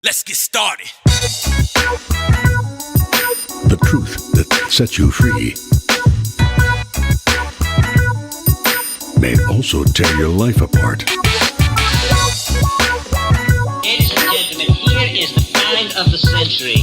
Let's get started. The truth that sets you free may also tear your life apart. Ladies and gentlemen, here is the find of the century.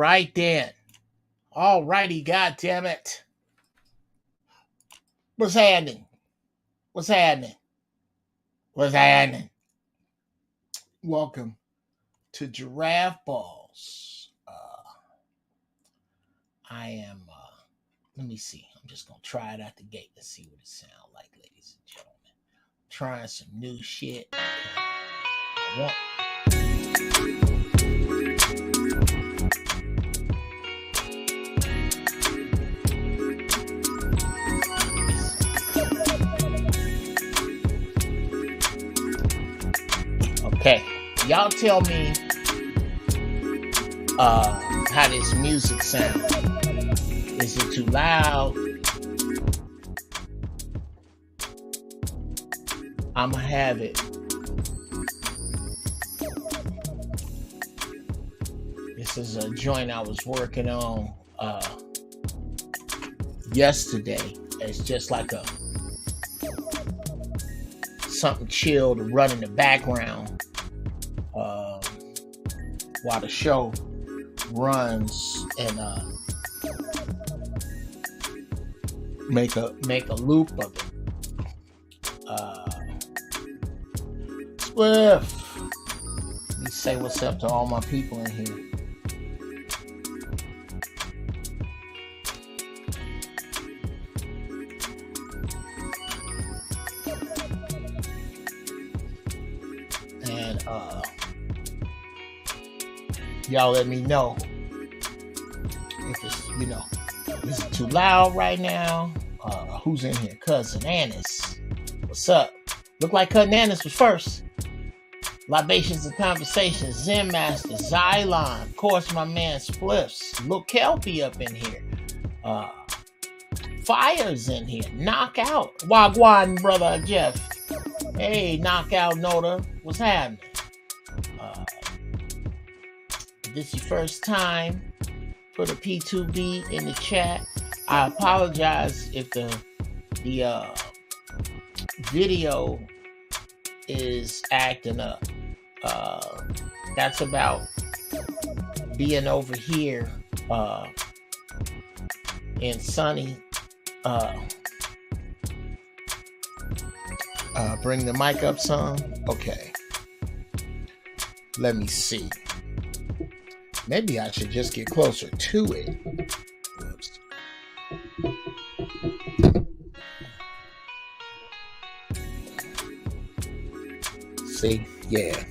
right then. All righty, goddamn it. What's happening? What's happening? What's happening? Welcome to Giraffe Balls. I am, let me see. I'm just going to try it out the gate. Let's see what it sounds like, ladies and gentlemen. Trying some new shit. I want. Okay, y'all tell me how this music sounds. Is it too loud? I'ma have it. This is a joint I was working on yesterday. It's just like something chill to run in the background while the show runs, and make a loop of it. Swift. Let me say what's up to all my people in here. And y'all let me know if it's, is it too loud right now? Who's in here? Cousin Annis. What's up? Look like Cousin Annis was first. Libations and Conversations, Zen Master, Xylon, of course my man Spliffs, Lil Kelpie up in here. Fire's in here. Knockout. Wagwan, brother Jeff. Hey, Knockout Noda. What's happening? If this is your first time, put a P2B in the chat. I apologize if the video is acting up. That's about being over here in sunny. Bring the mic up some. Okay. Let me see. Maybe I should just get closer to it. Whoops. See? Yeah.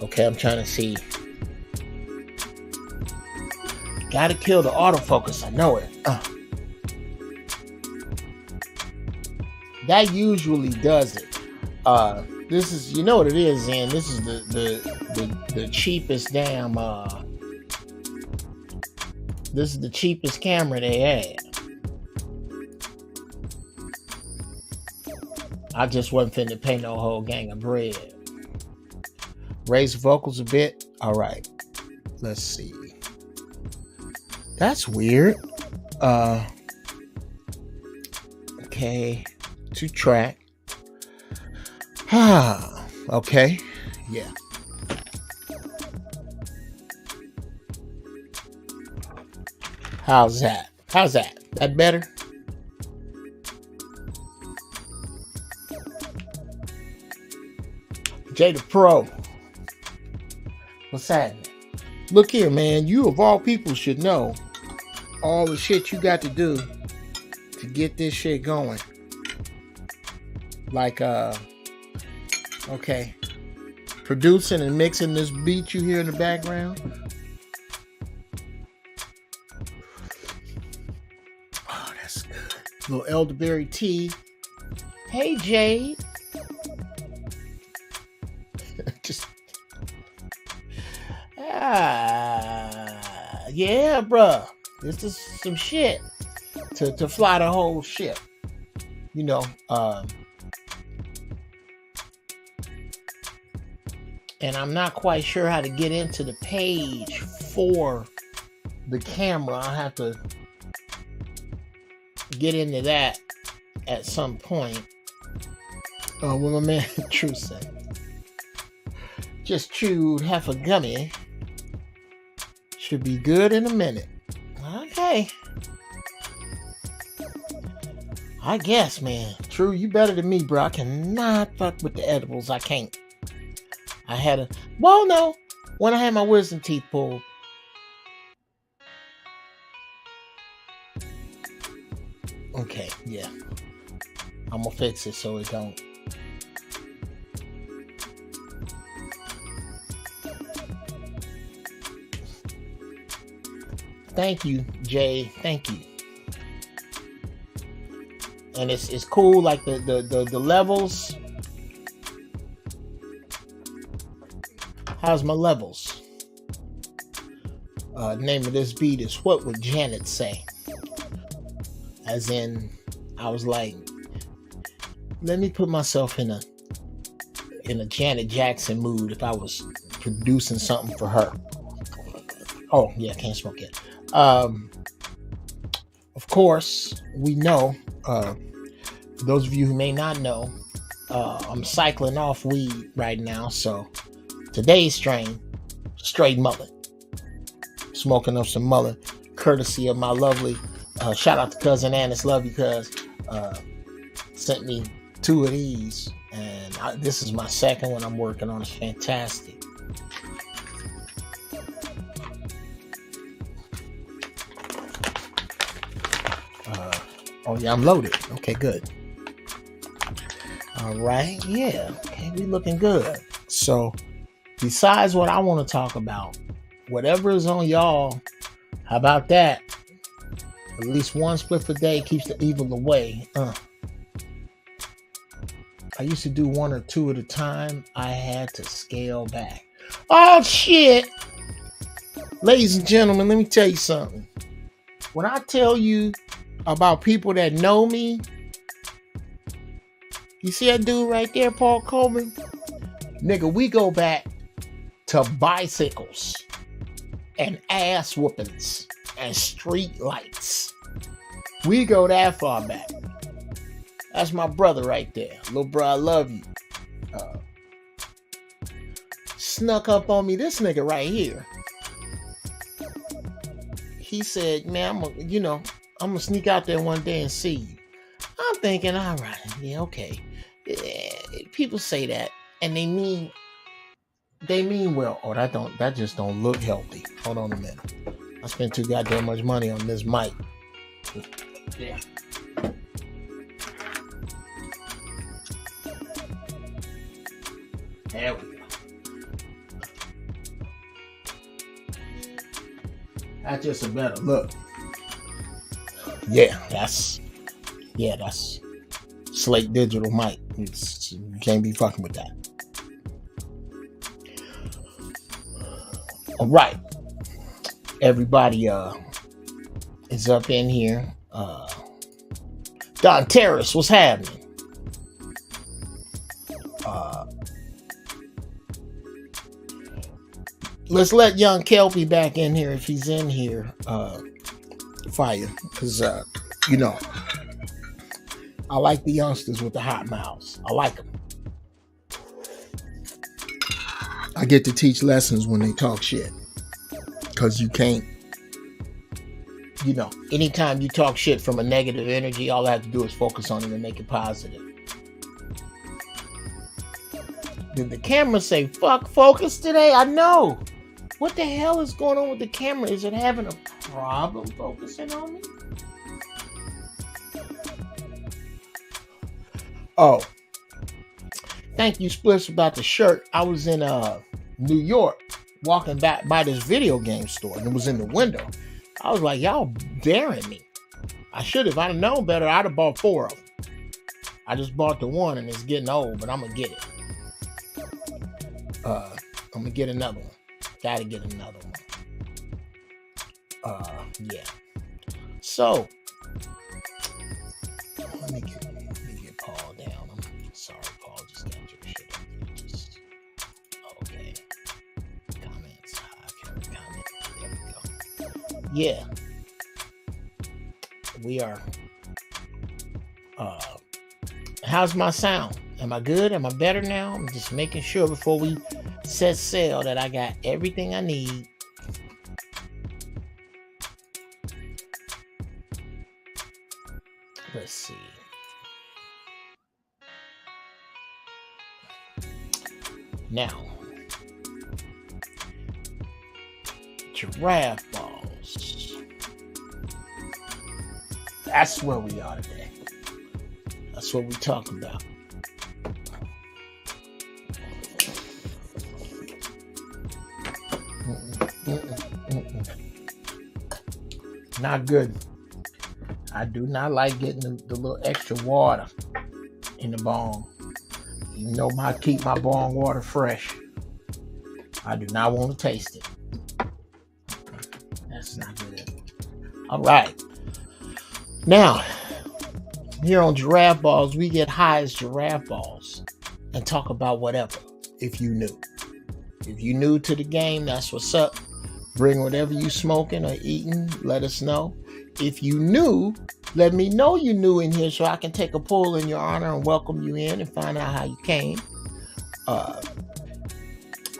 Okay, I'm trying to see. Gotta kill the autofocus. I know it. That usually does it. This is, you know what it is, and this is the cheapest damn. This is the cheapest camera they had. I just wasn't finna pay no whole gang of bread. Raise the vocals a bit. All right. Let's see. That's weird. Okay. 2-track. Okay. Yeah. How's that? That better? Jada Pro. What's happening? Look here, man. You of all people should know all the shit you got to do to get this shit going. Like, okay. Producing and mixing this beat you hear in the background. Oh, that's good. Little elderberry tea. Hey, Jade. Just yeah, bruh. This is some shit to fly the whole ship. And I'm not quite sure how to get into the page for the camera. I'll have to get into that at some point. Well, my man True said, just chewed half a gummy. Should be good in a minute. Okay. I guess, man. True, you better than me, bro. I cannot fuck with the edibles. I can't. No. When I had my wisdom teeth pulled. Okay, yeah. I'm gonna fix it so it don't. Thank you, Jay. Thank you. And it's cool, like the levels. How's my levels? Name of this beat is What Would Janet Say? As in, I was like, let me put myself in a Janet Jackson mood if I was producing something for her. Oh yeah, can't smoke yet. Of course, we know. For those of you who may not know, I'm cycling off weed right now. So today's strain, straight mullet. Smoking up some mullet, courtesy of my lovely. Shout out to cousin Annis, love you, cuz sent me 2 of these, and this is my second one I'm working on. It's fantastic. Oh yeah, I'm loaded. Okay, good. All right, yeah. Okay, we looking good. So, besides what I want to talk about, whatever is on y'all, how about that? At least one spliff a day keeps the evil away. I used to do 1 or 2 at a time. I had to scale back. Oh shit! Ladies and gentlemen, let me tell you something. When I tell you about people that know me, you see that dude right there, Paul Coleman? Nigga, we go back to bicycles and ass whoopings and street lights. We go that far back. That's my brother right there. Little bro, I love you. Snuck up on me, this nigga right here. He said, man, I'm gonna sneak out there one day and see you. I'm thinking, all right, yeah, okay. Yeah, people say that and they mean well. Oh, that just don't look healthy. Hold on a minute. I spent too goddamn much money on this mic. Yeah. There we go. That's just a better look. Yeah, that's Slate Digital mic. You can't be fucking with that. All right. Everybody is up in here. Don Terrace, what's happening? Let's let young Kelpie back in here if he's in here. Fire, because I like the youngsters with the hot mouths. I like them. I get to teach lessons when they talk shit, because you can't. Anytime you talk shit from a negative energy, all I have to do is focus on it and make it positive. Did the camera say fuck focus today? I know. What the hell is going on with the camera? Is it having a problem focusing on me? Oh. Thank you, Spliffs, about the shirt. I was in New York walking back by this video game store, and it was in the window. I was like, y'all daring me. I should have. I'd have known better. I'd have bought 4 of them. I just bought the one, and it's getting old, but I'm going to get it. I'm going to get another one. Gotta get another one. Yeah. So, let me get Paul down. I'm sorry, Paul. Just got your shit. Okay. Comments. Comment. There we go. Yeah. We are. How's my sound? Am I good? Am I better now? I'm just making sure before we set sail that I got everything I need Let's see. Now, giraffe balls. That's where we are today. That's what we talk about. Not good. I do not like getting the little extra water in the bong. You know, I keep my bong water fresh. I do not want to taste it. That's not good. All right. Now, here on Giraffe Balls, we get high as giraffe balls and talk about whatever, if you knew. If you new to the game, that's what's up. Bring whatever you smoking or eating. Let us know. If you new, let me know you new in here so I can take a poll in your honor and welcome you in and find out how you came.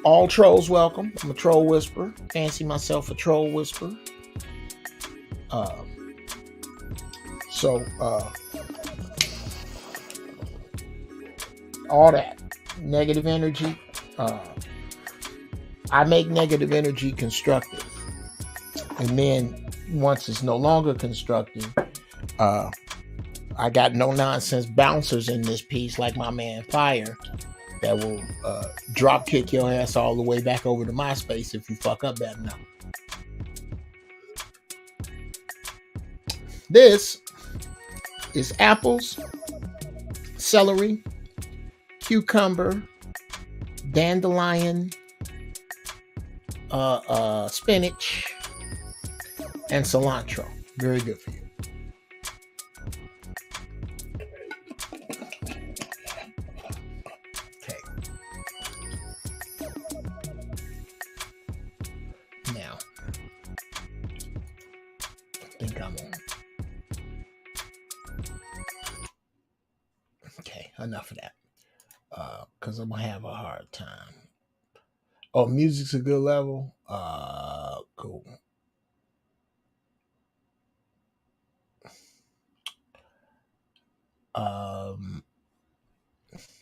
All trolls welcome. I'm a troll whisperer. Fancy myself a troll whisperer. All that negative energy. I make negative energy constructive. And then once it's no longer constructive, I got no nonsense bouncers in this piece like my man Fire that will drop kick your ass all the way back over to MySpace if you fuck up bad enough. This is apples, celery, cucumber, dandelion, spinach, and cilantro. Very good for you. Okay. Now, I think I'm on. Okay, enough of that. Because I'm going to have a hard time. Oh, music's a good level? Cool.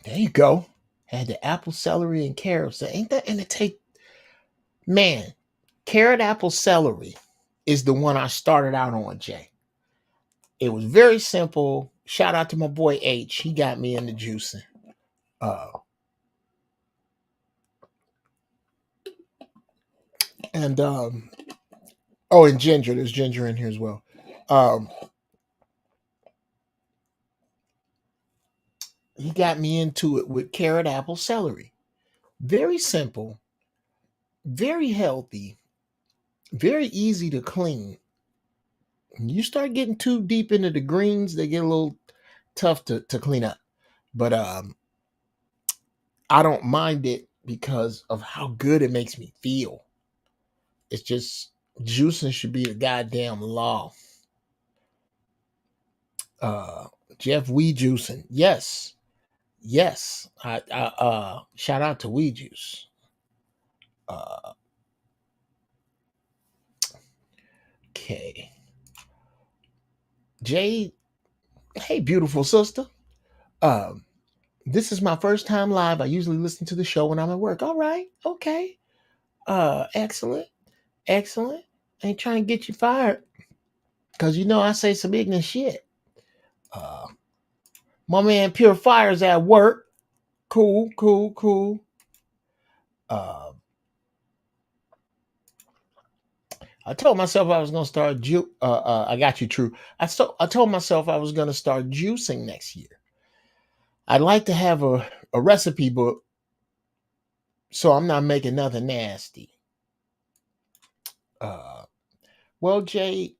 There you go. Had the apple, celery, and carrots. Ain't that and it take man, carrot, apple, celery is the one I started out on, Jay. It was very simple. Shout out to my boy H. He got me into juicing. And ginger. There's ginger in here as well. He got me into it with carrot, apple, celery. Very simple, very healthy, very easy to clean. When you start getting too deep into the greens, they get a little tough to clean up. But I don't mind it because of how good it makes me feel. It's just juicing should be a goddamn law. Jeff Weed Juicing. Yes. I shout out to Weed Juice. Okay. Jade, hey, beautiful sister. This is my first time live. I usually listen to the show when I'm at work. All right. Okay. Excellent. Ain't trying to get you fired. Because you know I say some ignorant shit. My man Pure Fire's at work. Cool. I told myself I was going to start I got you, True. I told myself I was going to start juicing next year. I'd like to have a recipe book so I'm not making nothing nasty. Well, Jay,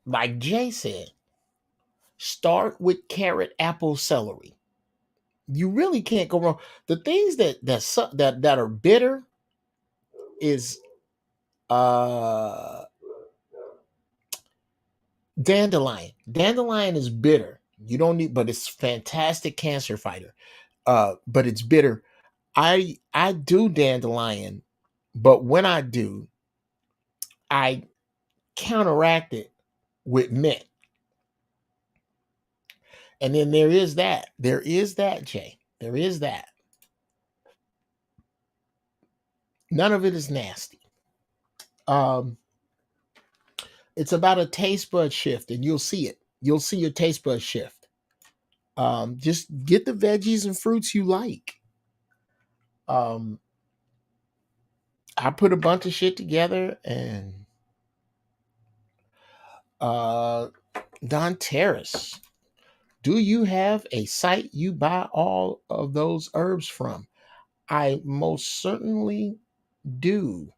like Jay said, start with carrot, apple, celery. You really can't go wrong. The things that are bitter is dandelion. Dandelion is bitter. You don't need, but it's fantastic cancer fighter. But it's bitter. I do dandelion, but when I do, I counteract it with mint. And then there is that. There is that, Jay. There is that. None of it is nasty. It's about a taste bud shift, and you'll see it. You'll see your taste bud shift. Just get the veggies and fruits you like. I put a bunch of shit together, and Don Terrace, do you have a site you buy all of those herbs from? I most certainly do.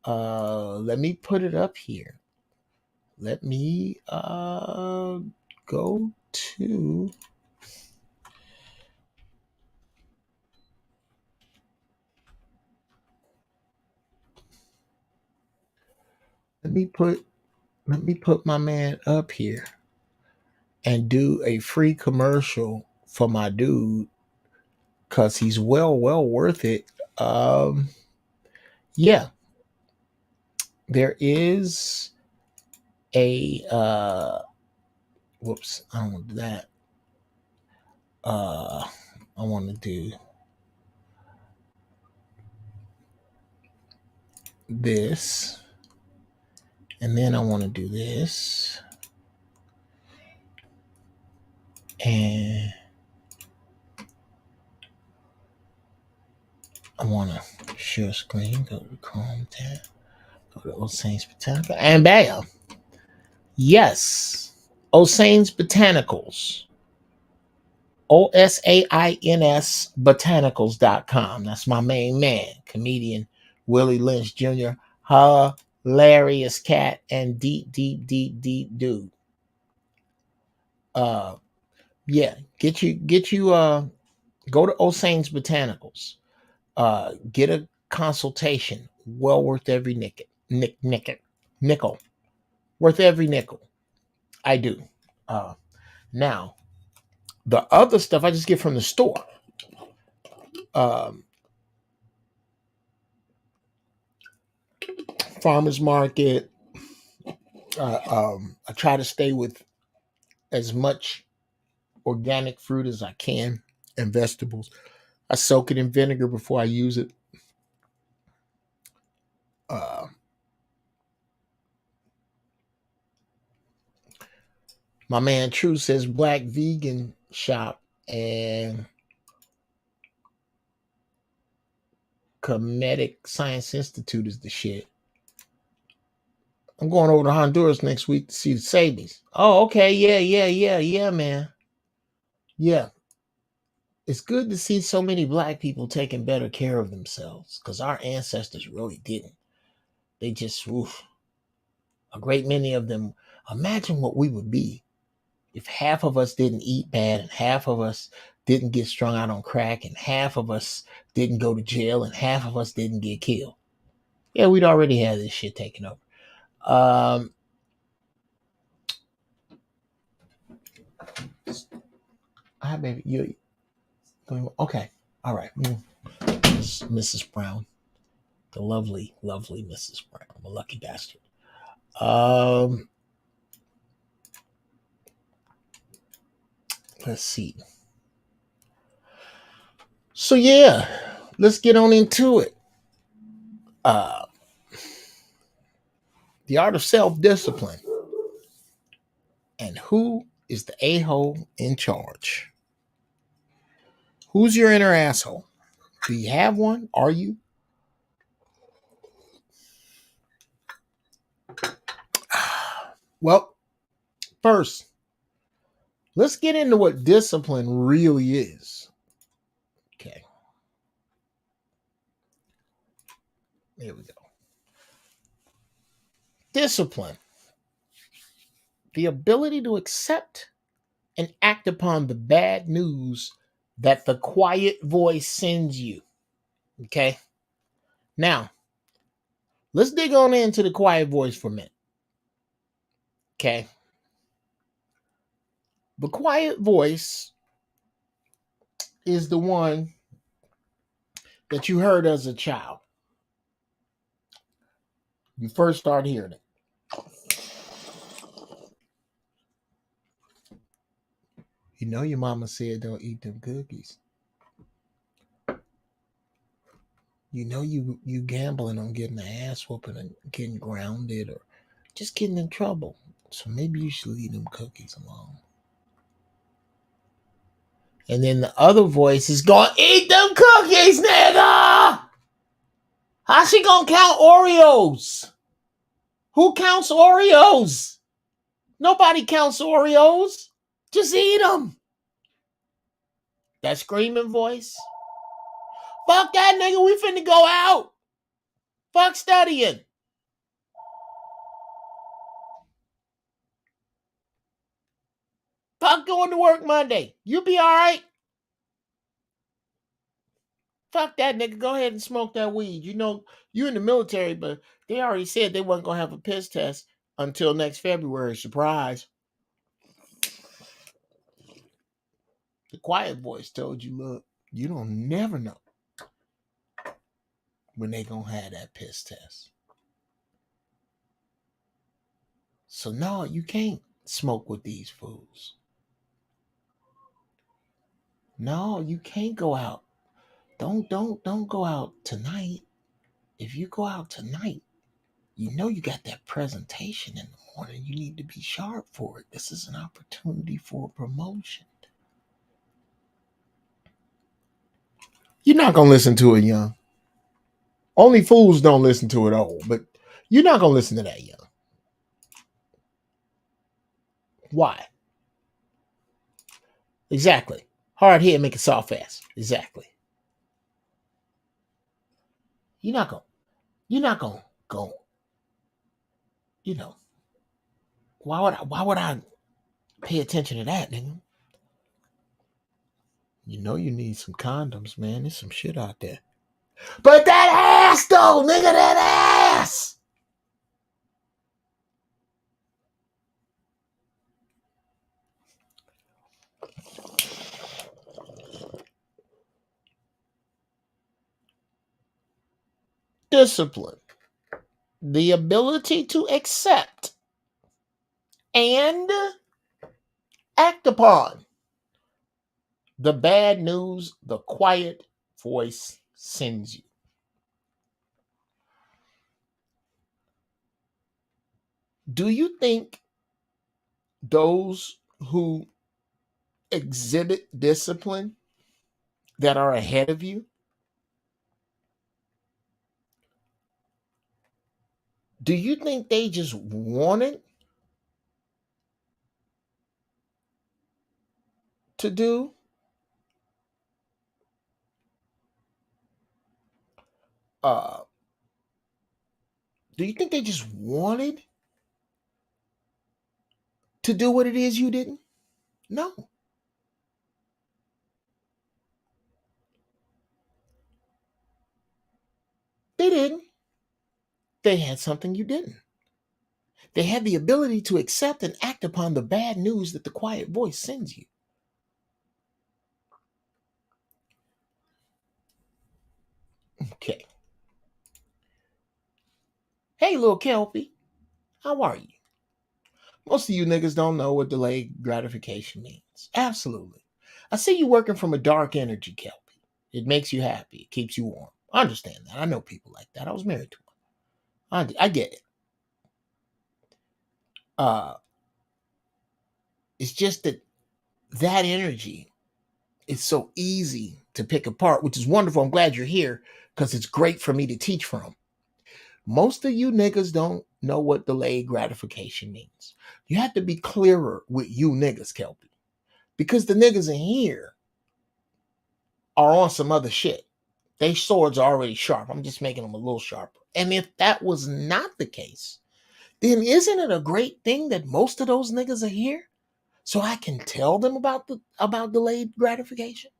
Let me put it up here. Let me go to let me put my man up here and do a free commercial for my dude because he's well worth it. Yeah, there is a whoops, I don't want to do that. I want to do this, and then I want to do this, and I want to share screen, go to Chrome tab, go to Osane's Botanical, and bam! Yes, Osane's Botanicals. OSAINS Botanicals.com. That's my main man, comedian Willie Lynch Jr. Hilarious cat and deep dude. Yeah, get you go to Osane's Botanicals. Get a consultation. Well worth every nickel. Worth every nickel. I do. Now, the other stuff I just get from the store. Farmers market. I try to stay with as much organic fruit as I can and vegetables. I soak it in vinegar before I use it. My man True says Black Vegan Shop and Comedic Science Institute is the shit. I'm going over to Honduras next week to see the Sabies. Oh, okay. Yeah, man. Yeah. It's good to see so many black people taking better care of themselves because our ancestors really didn't. They just, oof, a great many of them. Imagine what we would be if half of us didn't eat bad and half of us didn't get strung out on crack and half of us didn't go to jail and half of us didn't get killed. Yeah, we'd already had this shit taken over. Hi, baby. You okay? All right, Mrs. Brown, the lovely Mrs. Brown. I'm a lucky bastard. Let's see. So yeah, let's get on into it. The art of self-discipline. And who is the a-hole in charge? Who's your inner asshole? Do you have one? Are you? Well, first, let's get into what discipline really is. Okay. Here we go. Discipline. The ability to accept and act upon the bad news that the quiet voice sends you. Okay. Now, let's dig on into the quiet voice for a minute. Okay. The quiet voice is the one that you heard as a child. You first start hearing it. You know your mama said don't eat them cookies. You know you gambling on getting an ass whooping and getting grounded or just getting in trouble. So maybe you should leave them cookies alone. And then the other voice is going, eat them cookies, nigga! How's she gonna count Oreos? Who counts Oreos? Nobody counts Oreos. Just eat them. That screaming voice. Fuck that nigga, we finna go out. Fuck studying. Fuck going to work Monday. You be alright. Fuck that nigga. Go ahead and smoke that weed. You know, you in the military, but they already said they wasn't gonna have a piss test until next February. Surprise. The quiet voice told you, look, you don't never know when they gonna have that piss test. So no, you can't smoke with these fools. No, you can't go out. Don't go out tonight. If you go out tonight, you know you got that presentation in the morning. You need to be sharp for it. This is an opportunity for promotion. You're not gonna listen to it young. Only fools don't listen to it old, but you're not gonna listen to that young. Why? Exactly. Hard hit, make it soft fast. Exactly. You're not gonna go. You know, why would I pay attention to that, nigga? You know you need some condoms, man. There's some shit out there. But that ass though, nigga, that ass. Discipline. The ability to accept and act upon the bad news the quiet voice sends you. Do you think those who exhibit discipline that are ahead of you, do you think they just wanted to do uh do you think they just wanted to do what it is you didn't? No, they didn't. They had something you didn't. They had the ability to accept and act upon the bad news that the quiet voice sends you. Okay. Hey, little Kelpie, how are you? Most of you niggas don't know what delayed gratification means. Absolutely. I see you working from a dark energy, Kelpie. It makes you happy. It keeps you warm. I understand that. I know people like that. I was married to one. I get it. Uh, it's just that energy is so easy to pick apart, which is wonderful. I'm glad you're here because it's great for me to teach from. Most of you niggas don't know what delayed gratification means. You have to be clearer with you niggas, Kelpie, because the niggas in here are on some other shit. They swords are already sharp. I'm just making them a little sharper. And if that was not the case, then isn't it a great thing that most of those niggas are here? So I can tell them about delayed gratification.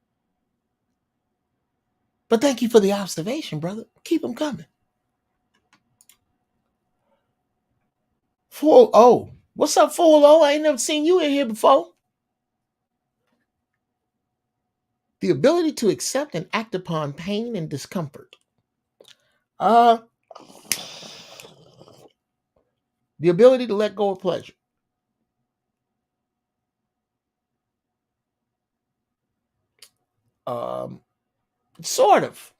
But thank you for the observation, brother. Keep them coming. Full O. What's up, Full O? I ain't never seen you in here before. The ability to accept and act upon pain and discomfort. The ability to let go of pleasure. Sort of.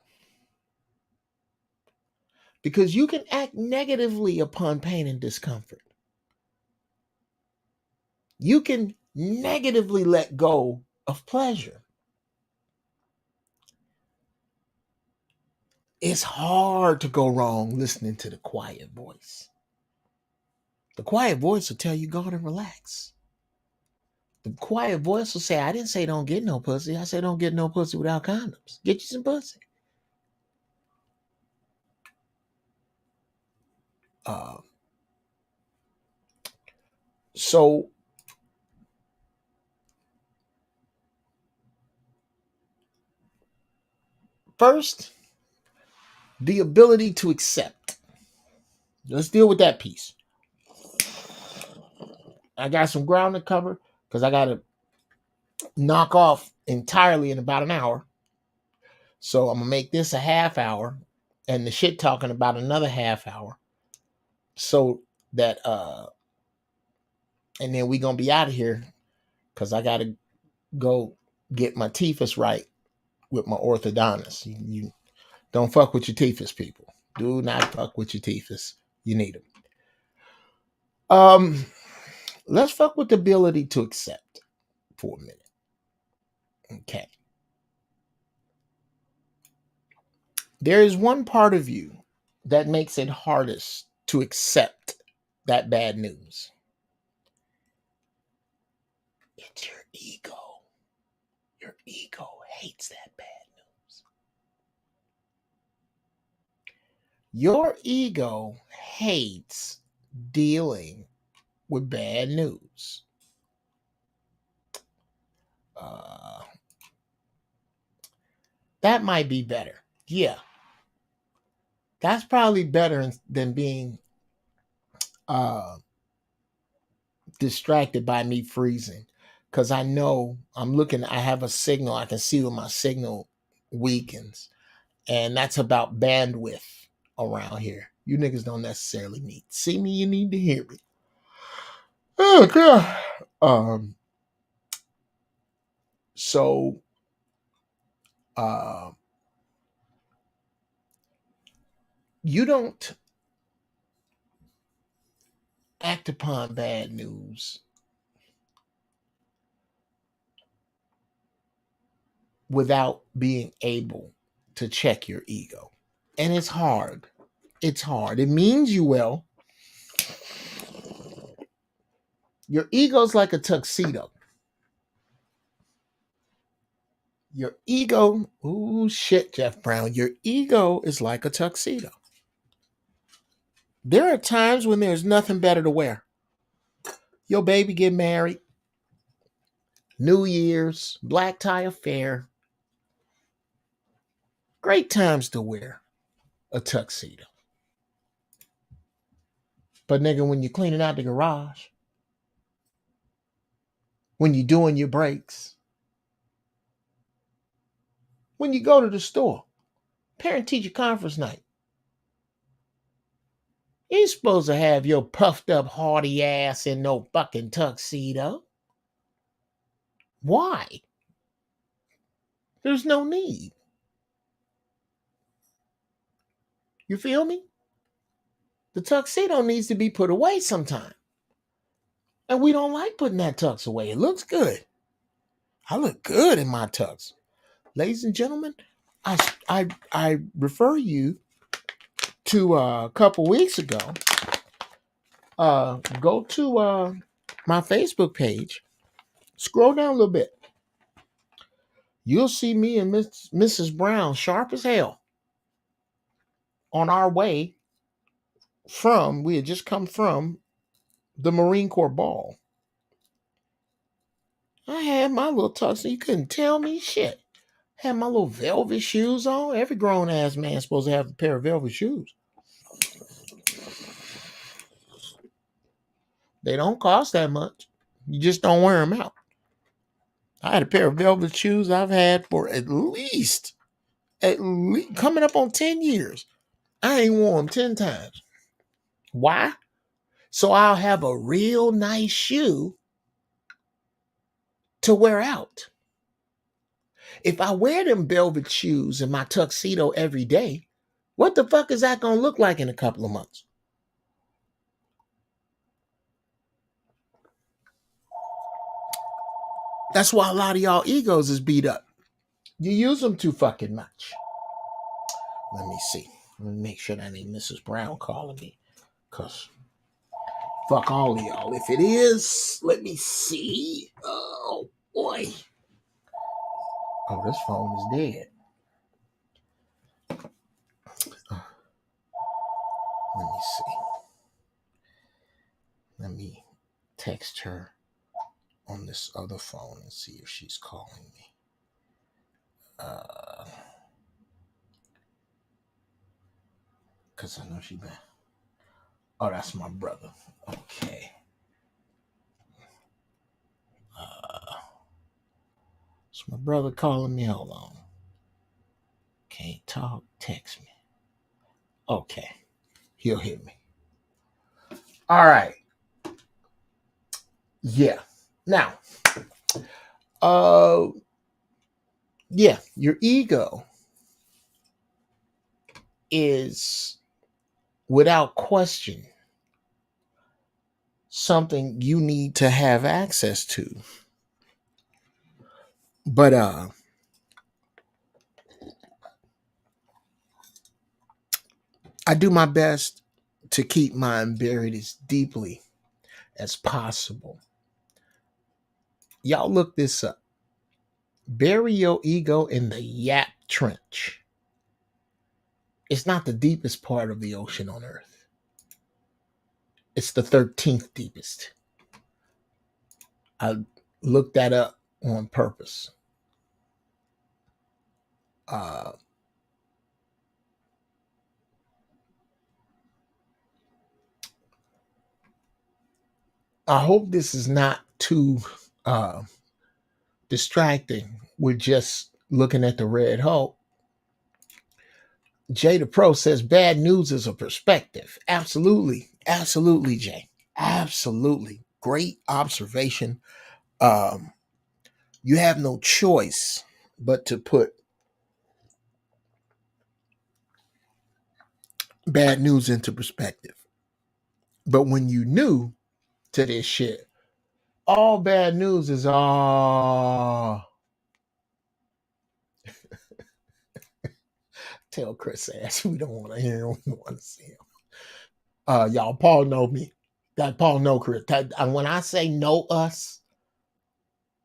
Because you can act negatively upon pain and discomfort. You can negatively let go of pleasure. It's hard to go wrong listening to the quiet voice. The quiet voice will tell you go on and relax. The quiet voice will say, I didn't say don't get no pussy. I said don't get no pussy without condoms. Get you some pussy. So first, the ability to accept. Let's deal with that piece. I got some ground to cover because I got to knock off entirely in about an hour. So I'm going to make this a half hour and the shit talking about another half hour. So that, and then we going to be out of here because I got to go get my teethus right with my orthodontist. You don't fuck with your teethus, people. Do not fuck with your teethus. You need them. Let's fuck with the ability to accept for a minute. Okay. There is one part of you that makes it hardest to accept that bad news. It's your ego. Your ego hates that bad news. Your ego hates dealing with bad news. That might be better. Yeah. That's probably better than being distracted by me freezing. Because I know I'm looking, I have a signal. I can see when my signal weakens. And that's about bandwidth around here. You niggas don't necessarily need to see me. You need to hear me. Oh, God. So, you don't act upon bad news without being able to check your ego. And it's hard. It's hard. It means you well. Your ego's like a tuxedo. Your ego, ooh, shit, Jeff Brown. Your ego is like a tuxedo. There are times when there's nothing better to wear. Your baby get married, New Year's, black tie affair. Great times to wear a tuxedo. But nigga, when you're cleaning out the garage, when you're doing your breaks, when you go to the store, parent-teacher conference night, you ain't supposed to have your puffed up haughty ass in no fucking tuxedo. Why? There's no need. You feel me? The tuxedo needs to be put away sometime. And we don't like putting that tux away. It looks good. I look good in my tux. Ladies and gentlemen, I refer you to a couple weeks ago. Go to my Facebook page. Scroll down a little bit. You'll see me and Mrs. Brown sharp as hell on our way we had just come from the Marine Corps ball. I had my little tux, and you couldn't tell me shit. Had my little velvet shoes on. Every grown ass man supposed to have a pair of velvet shoes. They don't cost that much. You just don't wear them out. I had a pair of velvet shoes I've had for at least coming up on 10 years. I ain't worn them 10 times. Why? So I'll have a real nice shoe to wear out. If I wear them velvet shoes and my tuxedo every day, what the fuck is that going to look like in a couple of months? That's why a lot of y'all egos is beat up. You use them too fucking much. Let me see. Let me make sure that ain't Mrs. Brown calling me. Because fuck all of y'all. If it is, let me see. Oh, boy. Oh, this phone is dead. Let me see. Let me text her on this other phone and see if she's calling me. Because I know she been. Oh, that's my brother. Okay. It's my brother calling me. Hold on. Can't talk. Text me. Okay. He'll hit me. All right. Yeah. Now, yeah, your ego is without question something you need to have access to. But I do my best to keep mine buried as deeply as possible. Y'all look this up. Bury your ego in the Yap Trench. It's not the deepest part of the ocean on Earth. It's the 13th deepest. I looked that up on purpose. I hope this is not too distracting. We're just looking at the red hole. Jay the Pro says bad news is a perspective. Absolutely. Absolutely, Jay. Absolutely. Great observation. You have no choice but to put bad news into perspective. But when you new to this shit, all bad news is tell Chris ass we don't want to hear him. We want to see him. Y'all, Paul know me. That Paul know Chris. When I say know us,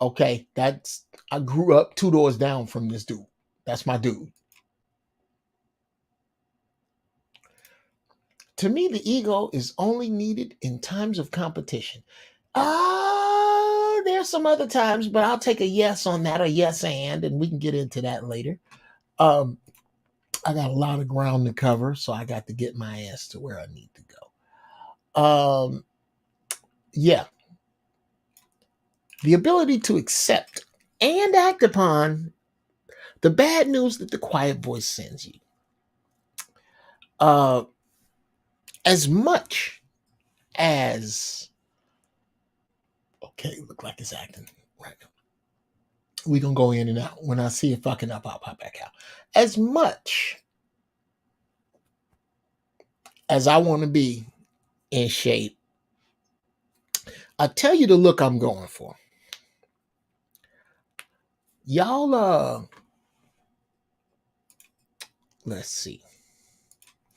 okay, that's I grew up 2 doors down from this dude. That's my dude. To me, the ego is only needed in times of competition. There's some other times, but I'll take a yes on that, a yes and we can get into that later. I got a lot of ground to cover, so I got to get my ass to where I need to go. Yeah. The ability to accept and act upon the bad news that the quiet voice sends you. As much as okay, look like it's acting right now. We're gonna go in and out. When I see it fucking up, I'll pop back out. As much as I want to be in shape, I tell you the look I'm going for. Y'all let's see.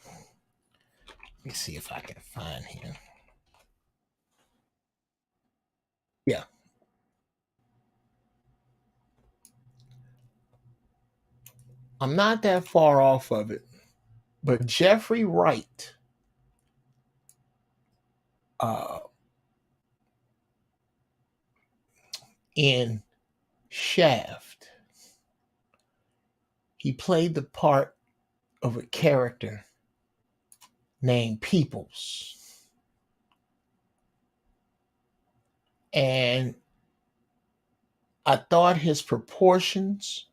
Let me see if I can find him. Yeah. I'm not that far off of it. But Jeffrey Wright in Shaft, he played the part of a character named Peoples. And I thought his proportions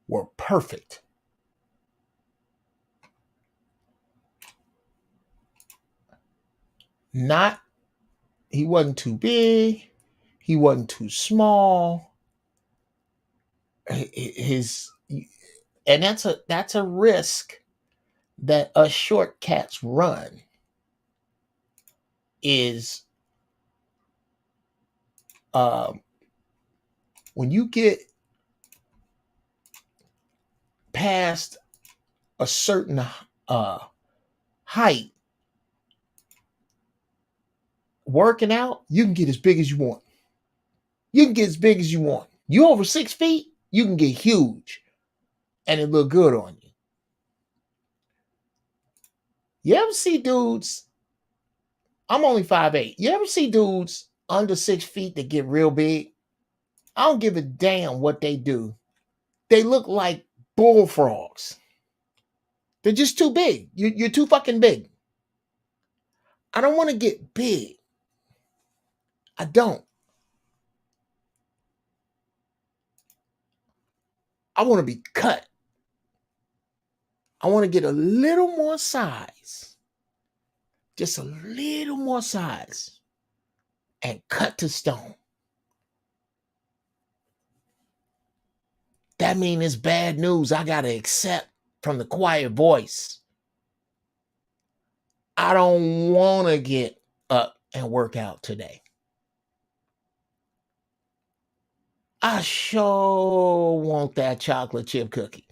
were perfect. He wasn't too big, he wasn't too small. his, and that's a risk that us short cats run, is when you get past a certain height, working out, you can get as big as you want. You can get as big as you want. You over 6 feet, you can get huge and it look good on you. You ever see dudes? I'm only 5'8". You ever see dudes under 6 feet that get real big? I don't give a damn what they do. They look like bullfrogs. They're just too big. You're too fucking big. I don't want to get big. I don't. I want to be cut. I want to get a little more size. Just a little more size. And cut to stone. That means it's bad news I got to accept from the quiet voice. I don't want to get up and work out today. I sure want that chocolate chip cookie.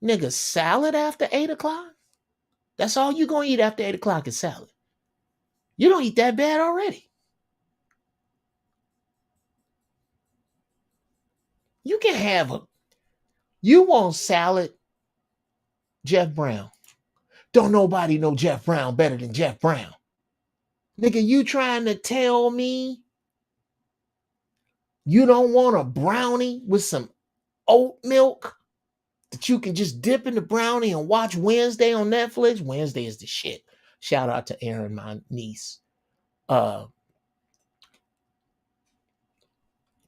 Nigga, salad after 8 o'clock? That's all you gonna eat after 8 o'clock is salad. You don't eat that bad already. You can have you want salad, Jeff Brown. Don't nobody know Jeff Brown better than Jeff Brown. Nigga, you trying to tell me you don't want a brownie with some oat milk that you can just dip in the brownie and watch Wednesday on Netflix? Wednesday is the shit. Shout out to Erin, my niece. Come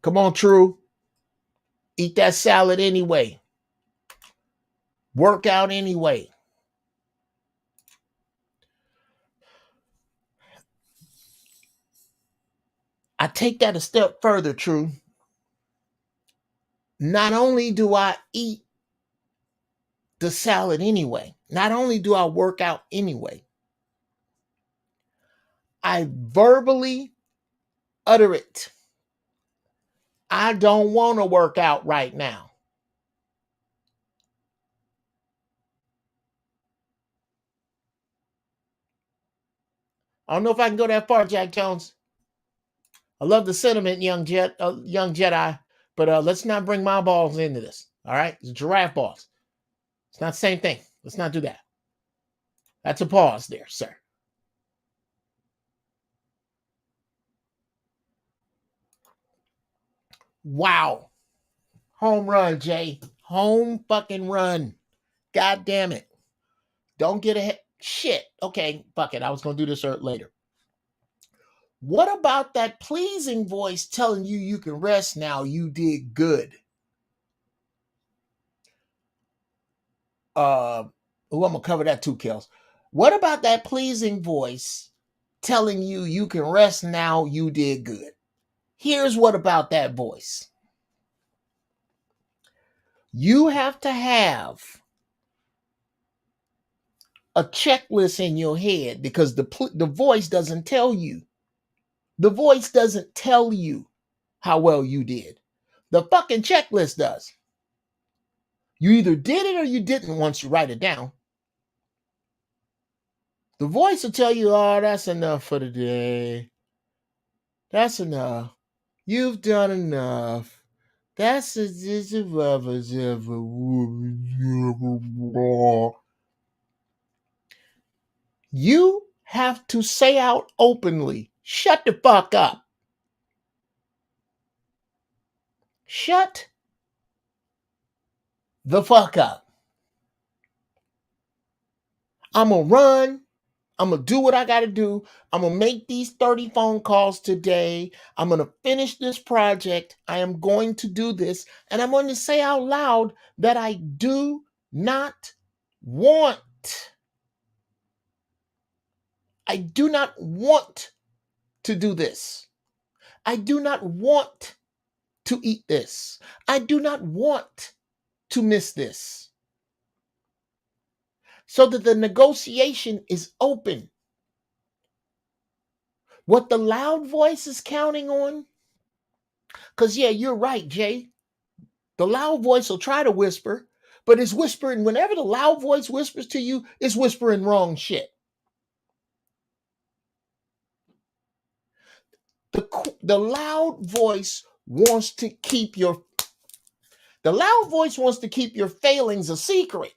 on, True. Eat that salad anyway. Work out anyway. I take that a step further, True. Not only do I eat the salad anyway, not only do I work out anyway, I verbally utter it. I don't want to work out right now. I don't know if I can go that far, Jack Jones. I love the sentiment, young Jedi, but let's not bring my balls into this. All right, it's giraffe balls. It's not the same thing. Let's not do that. That's a pause there, sir. Wow. Home run, Jay. Home fucking run. God damn it. Don't get ahead. Shit. Okay, fuck it. I was going to do this later. What about that pleasing voice telling you you can rest now? You did good. I'm going to cover that too, Kels. What about that pleasing voice telling you you can rest now? You did good. Here's what about that voice. You have to have a checklist in your head because the voice doesn't tell you. The voice doesn't tell you how well you did. The fucking checklist does. You either did it or you didn't once you write it down. The voice will tell you, oh, that's enough for today. That's enough. You've done enough. That's You have to say out openly, shut the fuck up. Shut the fuck up. I'm going to run. I'm going to do what I got to do. I'm going to make these 30 phone calls today. I'm going to finish this project. I am going to do this. And I'm going to say out loud that I do not want. I do not want to do this. I do not want to eat this. I do not want to miss this. So that the negotiation is open. What the loud voice is counting on, because yeah, you're right, Jay. The loud voice will try to whisper, but it's whispering. Whenever the loud voice whispers to you, it's whispering wrong shit. The loud voice wants to keep your failings a secret.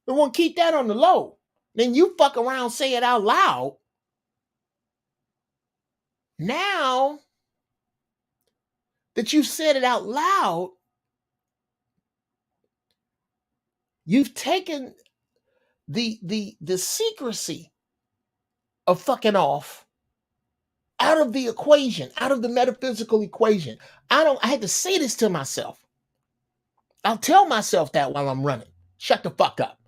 They want to keep that on the low. Then you fuck around, say it out loud. Now that you've said it out loud, you've taken the secrecy of fucking off out of the equation, out of the metaphysical equation. I had to say this to myself. I'll tell myself that while I'm running. Shut the fuck up.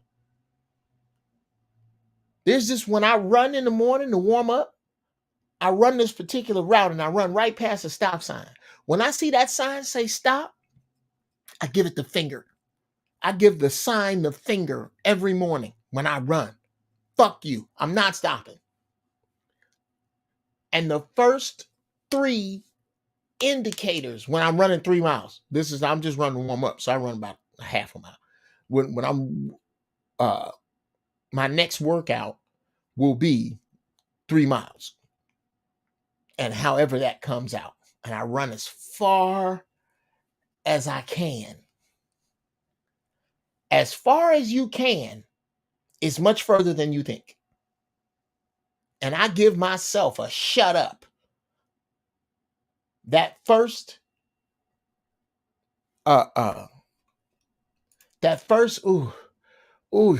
There's this, when I run in the morning to warm up, I run this particular route and I run right past a stop sign. When I see that sign say stop, I give it the finger. I give the sign the finger every morning when I run. Fuck you. I'm not stopping. And the first 3 indicators when I'm running 3 miles, I'm just running to warm up. So I run about a half a mile. When I'm, my next workout will be 3 miles. And however that comes out. And I run as far as I can. As far as you can is much further than you think. And I give myself a shut up. That first, ooh,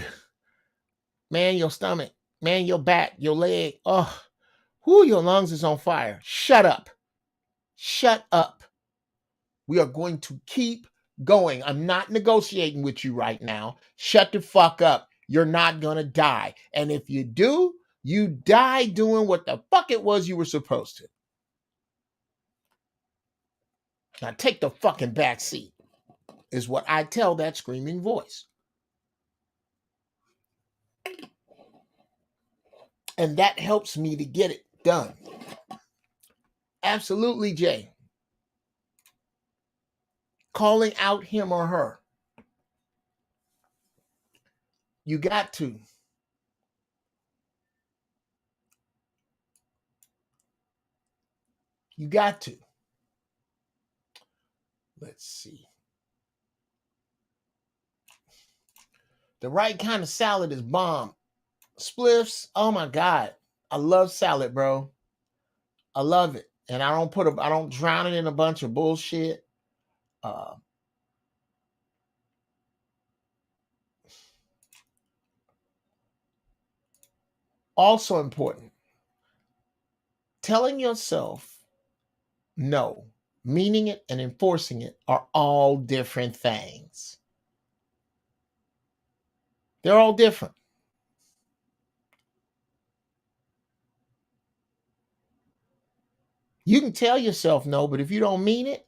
man, your stomach, man, your back, your leg, your lungs is on fire. Shut up. Shut up. We are going to keep going. I'm not negotiating with you right now. Shut the fuck up. You're not gonna die. And if you do, you die doing what the fuck it was you were supposed to. Now take the fucking back seat, is what I tell that screaming voice. And that helps me to get it done. Absolutely, Jay. Calling out him or her. You got to. You got to. Let's see. The right kind of salad is bomb. Spliffs, oh my God. I love salad, bro. I love it. And I don't drown it in a bunch of bullshit. Also important. Telling yourself no, meaning it and enforcing it are all different things. They're all different. You can tell yourself no, but if you don't mean it,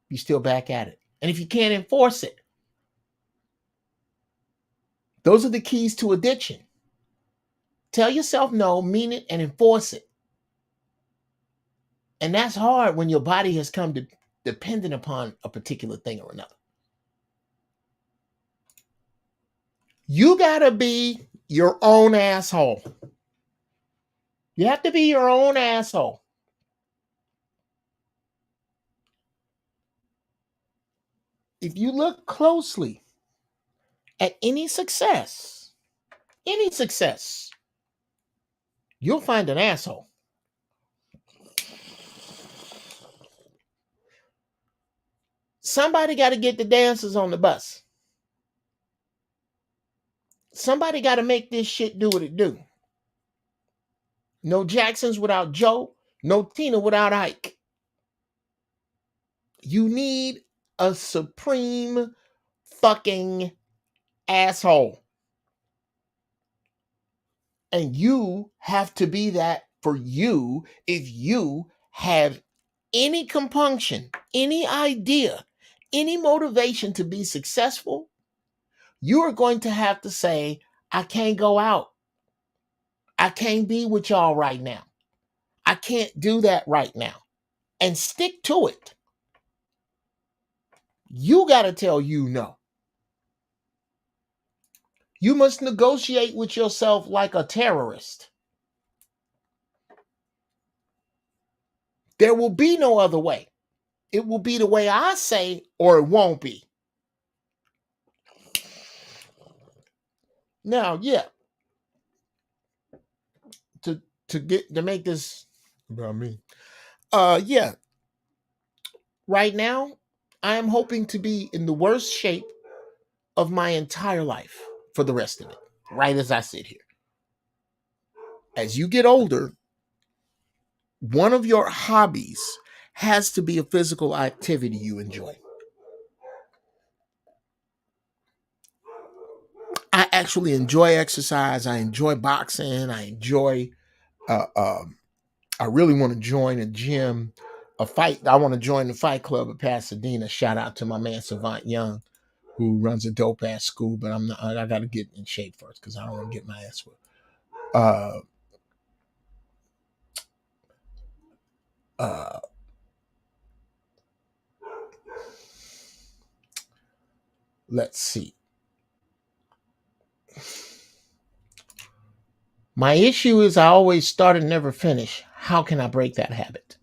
you're still back at it. And if you can't enforce it, those are the keys to addiction. Tell yourself no, mean it, and enforce it. And that's hard when your body has come to dependent upon a particular thing or another. You gotta be your own asshole. You have to be your own asshole. If you look closely at any success, you'll find an asshole. Somebody got to get the dancers on the bus. Somebody got to make this shit do what it do. No Jacksons without Joe. No Tina without Ike. You need a supreme fucking asshole. And you have to be that for you, if you have any compunction, any idea, any motivation to be successful, you are going to have to say, I can't go out. I can't be with y'all right now. I can't do that right now. And stick to it. You got to tell you no. You must negotiate with yourself like a terrorist. There will be no other way. It will be the way I say, or it won't be. Now, yeah, to make this about me. Yeah. Right now, I am hoping to be in the worst shape of my entire life for the rest of it, right as I sit here. As you get older, one of your hobbies has to be a physical activity you enjoy. I actually enjoy exercise. I enjoy boxing. I really want to join a gym, a fight. I want to join the fight club at Pasadena. Shout out to my man Savant Young, who runs a dope ass school. But I got to get in shape first because I don't want to get my ass whipped. Let's see. My issue is I always start and never finish. How can I break that habit?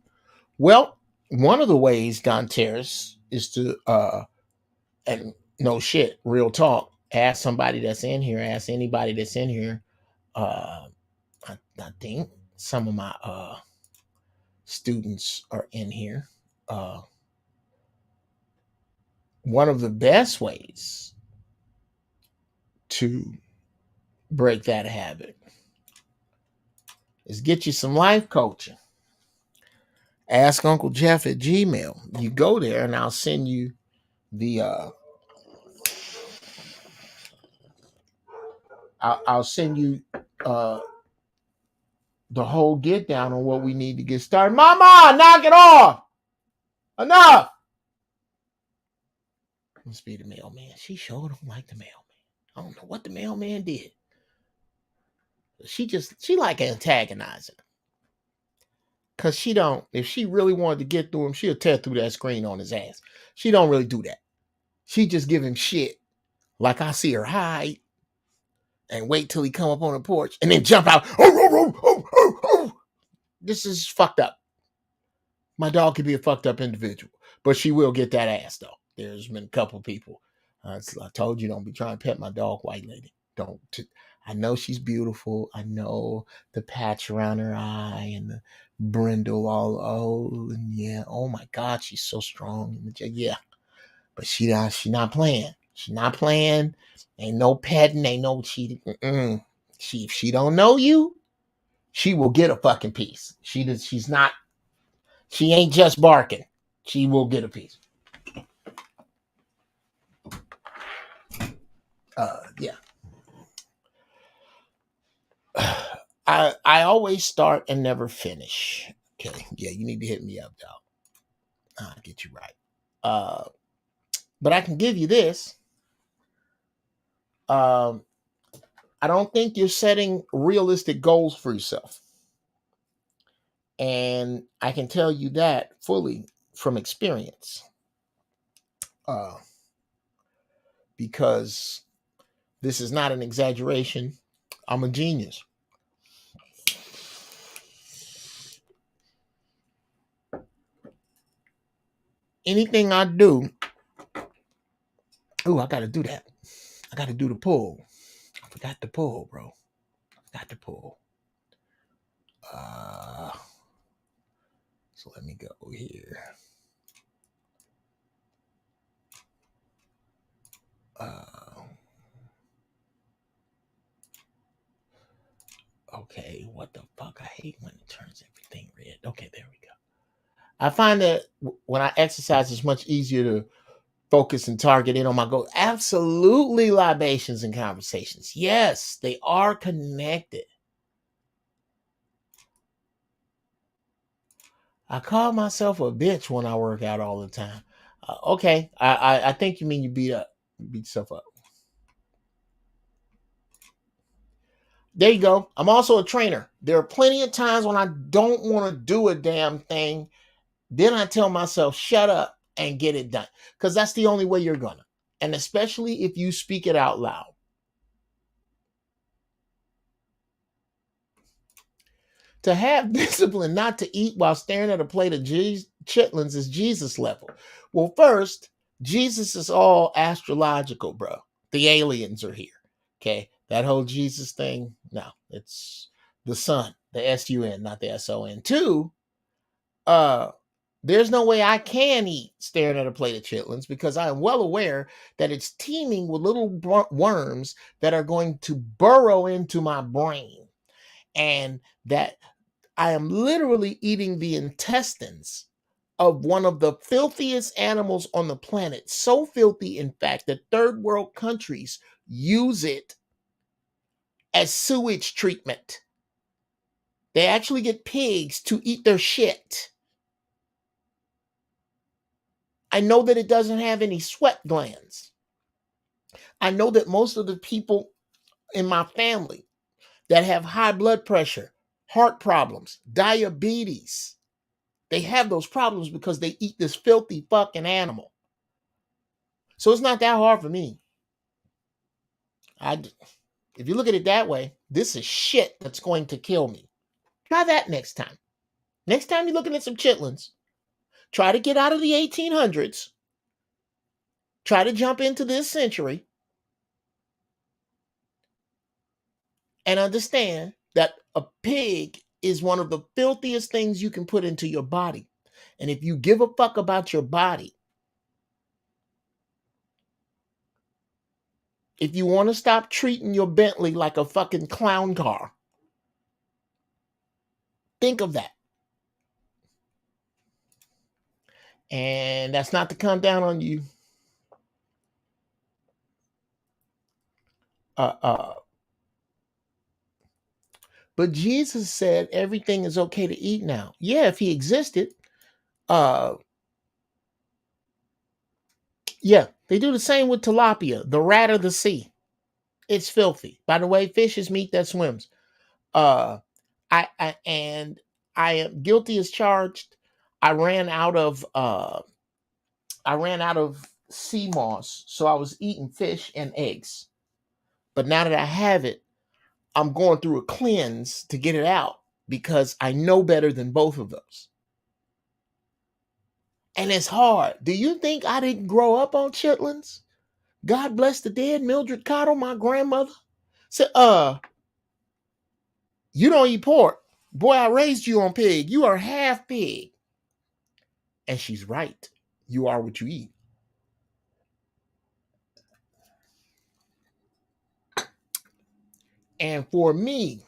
Well, one of the ways, Don Terrace, is to and no shit, real talk. Ask somebody that's in here. Ask anybody that's in here. I think some of my students are in here. One of the best ways to break that habit is get you some life coaching. Ask Uncle Jeff at Gmail. You go there and I'll send you the I'll send you the whole get down on what we need to get started. Mama, knock it off. Enough. Must be the mailman. She sure don't like the mailman. I don't know what the mailman did. She like antagonizing. Cause she don't, if she really wanted to get through him, she'll tear through that screen on his ass. She don't really do that. She just give him shit. Like I see her hide and wait till he come up on the porch and then jump out. Oh. This is fucked up. My dog could be a fucked up individual, but she will get that ass though. There's been a couple people. I told you, don't be trying to pet my dog, white lady. Don't. I know she's beautiful. I know the patch around her eye and the brindle and yeah. Oh my God, she's so strong. Yeah, but she not playing. She's not playing. Ain't no petting. Ain't no cheating. If she don't know you, she will get a fucking piece. She's not. She ain't just barking. She will get a piece. Yeah. I always start and never finish. Okay. Yeah, you need to hit me up, dog. I'll get you right. But I can give you this. I don't think you're setting realistic goals for yourself. And I can tell you that fully from experience. Because this is not an exaggeration. I'm a genius. Anything I do, I got to do that. I got to do the pull. I forgot the pull, bro. I got the pull. So let me go here. Okay, what the fuck? I hate when it turns everything red. Okay, there we go. I find that when I exercise, it's much easier to focus and target in on my goal. Absolutely, libations and conversations. Yes, they are connected. I call myself a bitch when I work out all the time. Okay, I think you mean you beat yourself up. There you go. I'm also a trainer. There are plenty of times when I don't want to do a damn thing. Then I tell myself, shut up and get it done. Because that's the only way you're gonna. And especially if you speak it out loud. To have discipline not to eat while staring at a plate of chitlins is Jesus level. Well, first, Jesus is all astrological, bro. The aliens are here. Okay. That whole Jesus thing, no, it's the sun, the S-U-N, not the S-O-N. Two, there's no way I can eat staring at a plate of chitlins because I am well aware that it's teeming with little worms that are going to burrow into my brain, and that I am literally eating the intestines of one of the filthiest animals on the planet. So filthy, in fact, that third world countries use it as sewage treatment. They actually get pigs to eat their shit. I know that it doesn't have any sweat glands. I know that most of the people in my family that have high blood pressure, heart problems, diabetes, they have those problems because they eat this filthy fucking animal. So it's not that hard for me. If you look at it that way, this is shit that's going to kill me. Try that next time. Next time you're looking at some chitlins, try to get out of the 1800s. Try to jump into this century and understand that a pig is one of the filthiest things you can put into your body. And if you give a fuck about your body, if you want to stop treating your Bentley like a fucking clown car, think of that. And that's not to come down on you. But Jesus said everything is okay to eat now. Yeah, if he existed. Yeah, they do the same with tilapia, the rat of the sea. It's filthy. By the way, fish is meat that swims. Uh, and I am guilty as charged. I ran out of sea moss, so I was eating fish and eggs. But now that I have it, I'm going through a cleanse to get it out because I know better than both of those. And it's hard. Do you think I didn't grow up on chitlins? God bless the dead, Mildred Cottle, my grandmother. Said, you don't eat pork. Boy, I raised you on pig. You are half pig. And she's right. You are what you eat. And for me,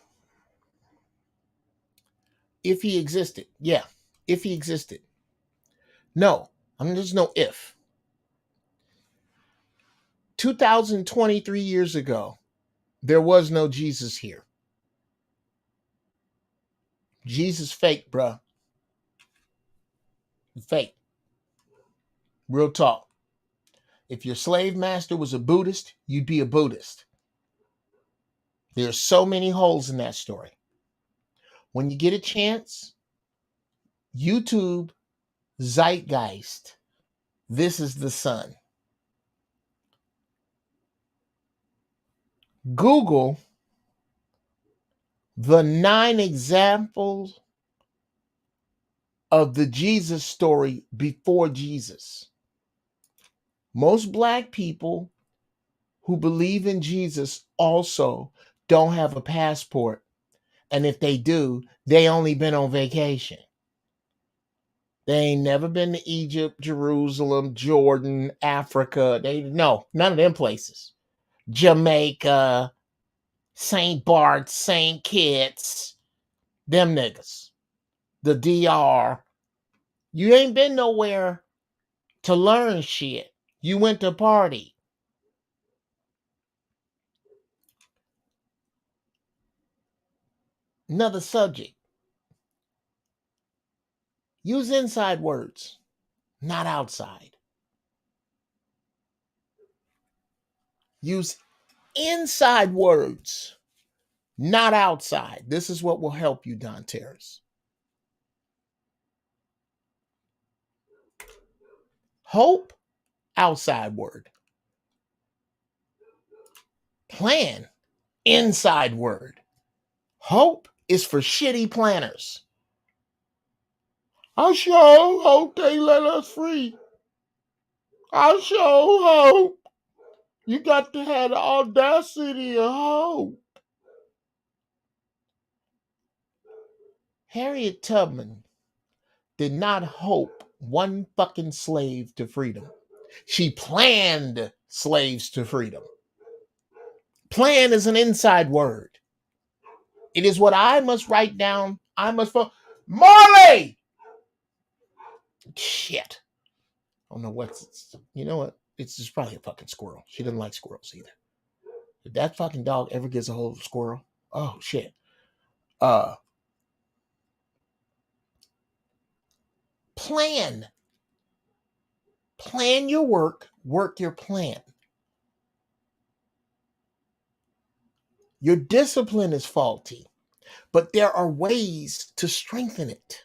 if he existed, yeah, if he existed. No, there's no if. 2023 years ago, there was no Jesus here. Jesus fake, bruh. Fake. Real talk. If your slave master was a Buddhist, you'd be a Buddhist. There's so many holes in that story. When you get a chance, YouTube Zeitgeist. This is the sun. Google the 9 examples of the Jesus story before Jesus. Most black people who believe in Jesus also don't have a passport. And if they do, they only been on vacation. They ain't never been to Egypt, Jerusalem, Jordan, Africa. None of them places. Jamaica, St. Bart's, St. Kitts, them niggas. The DR. You ain't been nowhere to learn shit. You went to party. Another subject. Use inside words, not outside. Use inside words, not outside. This is what will help you, Don Terrace. Hope, outside word. Plan, inside word. Hope is for shitty planners. I sure hope they let us free. I sure hope. You got to have the audacity of hope. Harriet Tubman did not hope one fucking slave to freedom. She planned slaves to freedom. Plan is an inside word. It is what I must write down. I must... Marley! Shit. I don't know what's... You know what? It's just probably a fucking squirrel. She doesn't like squirrels either. If that fucking dog ever gets a hold of a squirrel, oh shit. Plan. Plan your work your plan. Your discipline is faulty, but there are ways to strengthen it.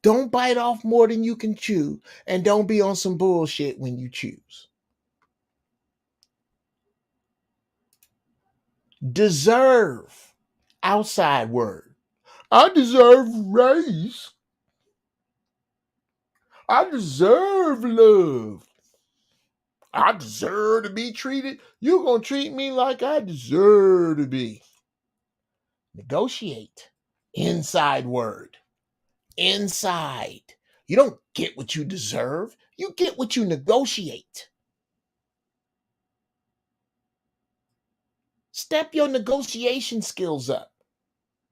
Don't bite off more than you can chew, and don't be on some bullshit when you choose. Deserve, outside word. I deserve raise. I deserve love. I deserve to be treated. You're going to treat me like I deserve to be. Negotiate, inside word. Inside. You don't get what you deserve. You get what you negotiate. Step your negotiation skills up.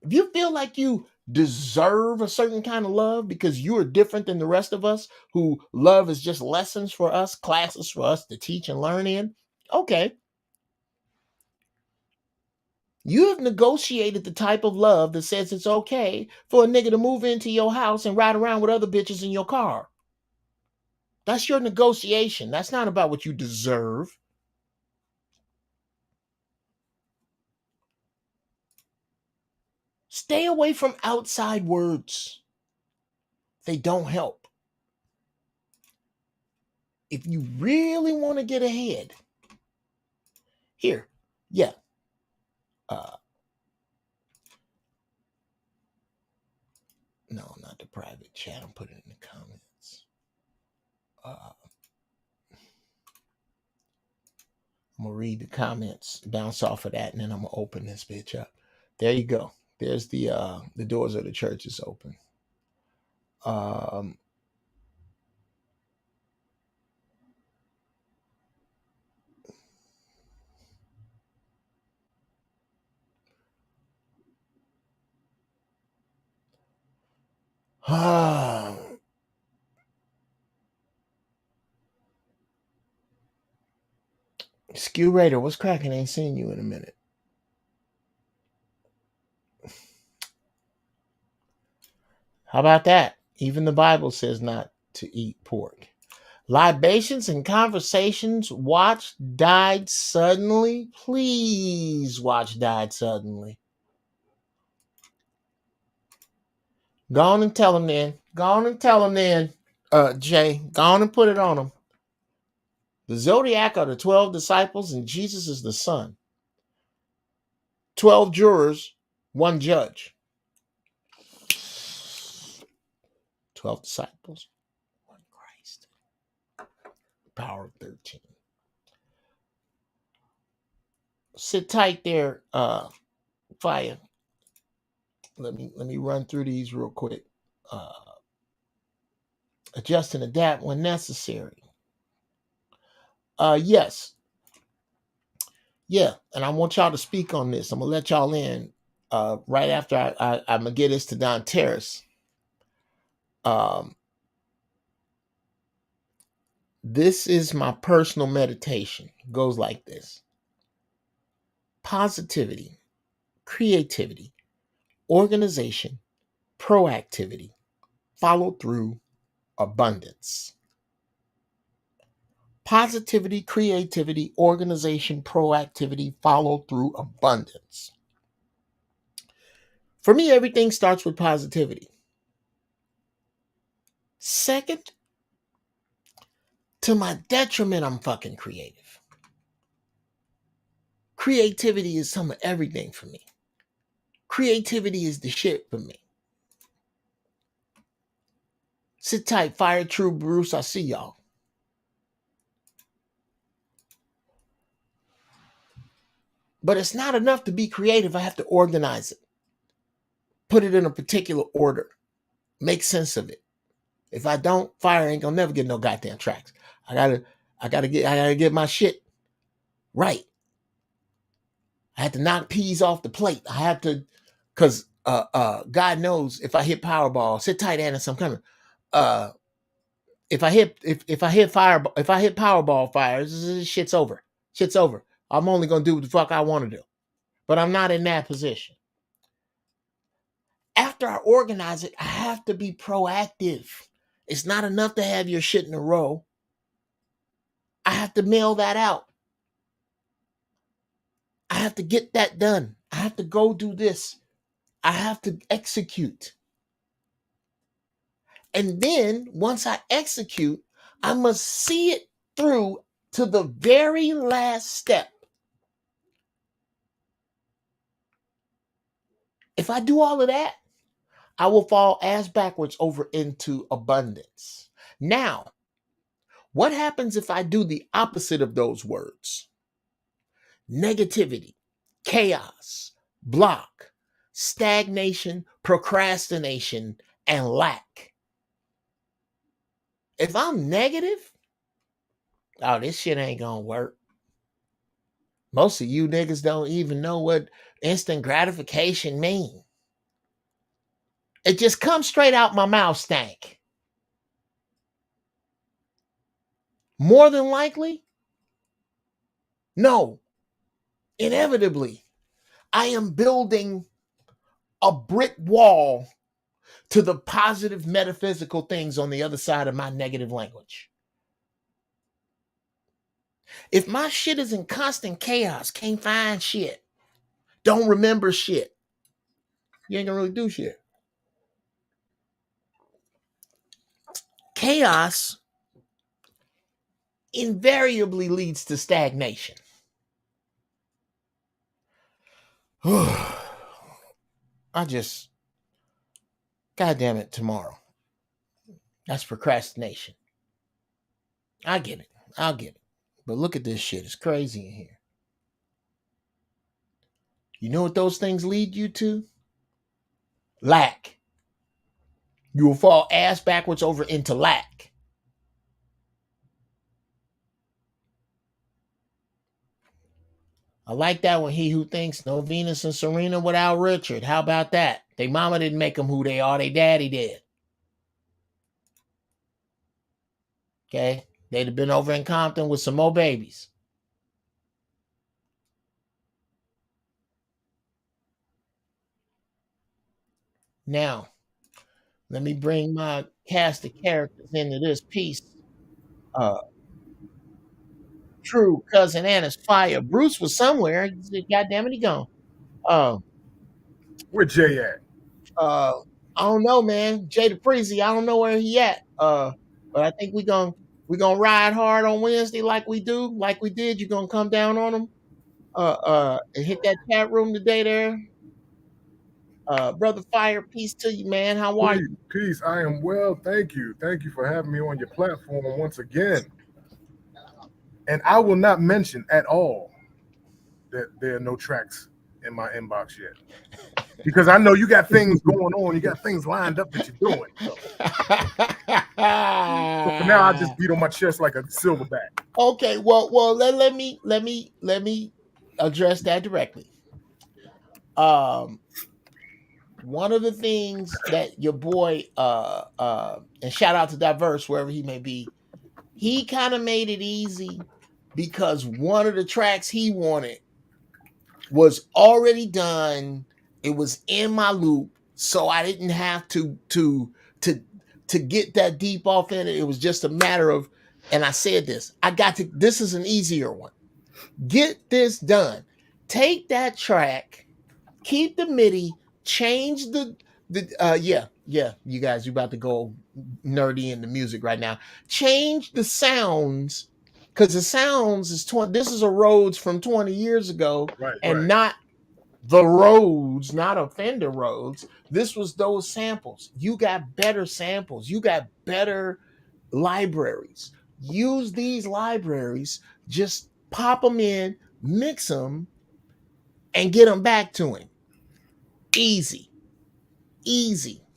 If you feel like you deserve a certain kind of love because you are different than the rest of us, who love is just lessons for us, classes for us to teach and learn in, okay. You have negotiated the type of love that says it's okay for a nigga to move into your house and ride around with other bitches in your car. That's your negotiation. That's not about what you deserve. Stay away from outside words. They don't help. If you really want to get ahead, here, yeah. No, not the private chat. I'm putting it in the comments. I'm going to read the comments, bounce off of that, and then I'm going to open this bitch up. There you go. There's the doors of the church is open. Skew Raider, what's cracking? Ain't seen you in a minute. How about that? Even the Bible says not to eat pork. Libations and conversations. Watch died suddenly. Please watch died suddenly. Go on and tell him then. Go on and tell him then, Jay. Go on and put it on him. The zodiac are the 12 disciples and Jesus is the son. 12 jurors, 1 judge. 12 disciples, 1 Christ. Power of 13. Sit tight there, Fire. Let me run through these real quick. Adjust and adapt when necessary. Yes. Yeah, and I want y'all to speak on this. I'm gonna let y'all in right after I'm gonna get this to Don Terrace. This is my personal meditation. It goes like this: positivity, creativity, organization, proactivity, follow through, abundance. Positivity, creativity, organization, proactivity, follow through, abundance. For me, everything starts with positivity. Second, to my detriment, I'm fucking creative. Creativity is some of everything for me. Creativity is the shit for me. Sit tight, Fire True Bruce. I see y'all. But it's not enough to be creative. I have to organize it, put it in a particular order, make sense of it. If I don't, Fire ain't gonna never get no goddamn tracks. I gotta get my shit right. I had to knock peas off the plate. I have to, cause God knows if I hit Powerball, sit tight, Annis, I'm coming. If I hit Powerball Fire, this shit's over. Shit's over. I'm only gonna do what the fuck I want to do. But I'm not in that position. After I organize it, I have to be proactive. It's not enough to have your shit in a row. I have to mail that out. I have to get that done. I have to go do this. I have to execute. And then once I execute, I must see it through to the very last step. If I do all of that, I will fall ass backwards over into abundance. Now, what happens if I do the opposite of those words? Negativity, chaos, block, stagnation, procrastination, and lack. If I'm negative, oh, this shit ain't gonna work. Most of you niggas don't even know what instant gratification mean. It just comes straight out my mouth stank. More than likely, no. Inevitably, I am building a brick wall to the positive metaphysical things on the other side of my negative language. If my shit is in constant chaos, can't find shit, don't remember shit, you ain't gonna really do shit. Chaos invariably leads to stagnation. God damn it, tomorrow. That's procrastination. I get it. I'll get it. But look at this shit. It's crazy in here. You know what those things lead you to? Lack. You will fall ass backwards over into lack. I like that one. He who thinks no Venus and Serena without Richard. How about that? They mama didn't make them who they are. They daddy did. Okay? They'd have been over in Compton with some more babies. Now, let me bring my cast of characters into this piece. True, cousin Anna's fire. Bruce was somewhere. God damn it, he gone. Where Jay at? I don't know, man. Jay DePreezy, I don't know where he at. But I think we gonna ride hard on Wednesday like we did. You gonna come down on him, and hit that chat room today there. Brother Fire, peace to you, man. How are you? Peace. I am well. Thank you. Thank you for having me on your platform once again. And I will not mention at all that there are no tracks in my inbox yet. Because I know you got things going on. You got things lined up that you're doing. So for now, I just beat on my chest like a silverback. Okay, well, let me address that directly. One of the things that your boy and shout out to Diverse wherever he may be, he kind of made it easy because one of the tracks he wanted was already done. It was in my loop, so I didn't have to to get that deep off in it. It was just a matter of, and I said this, this is an easier one. Get this done. Take that track, keep the MIDI, change you guys, you about to go nerdy into music right now. Change the sounds, because the sounds is this is a Rhodes from 20 years ago, Right, and right. not the Rhodes, not a Fender Rhodes. This was those samples. You got better samples. You got better libraries. Use these libraries. Just pop them in, mix them, and get them back to him. Easy.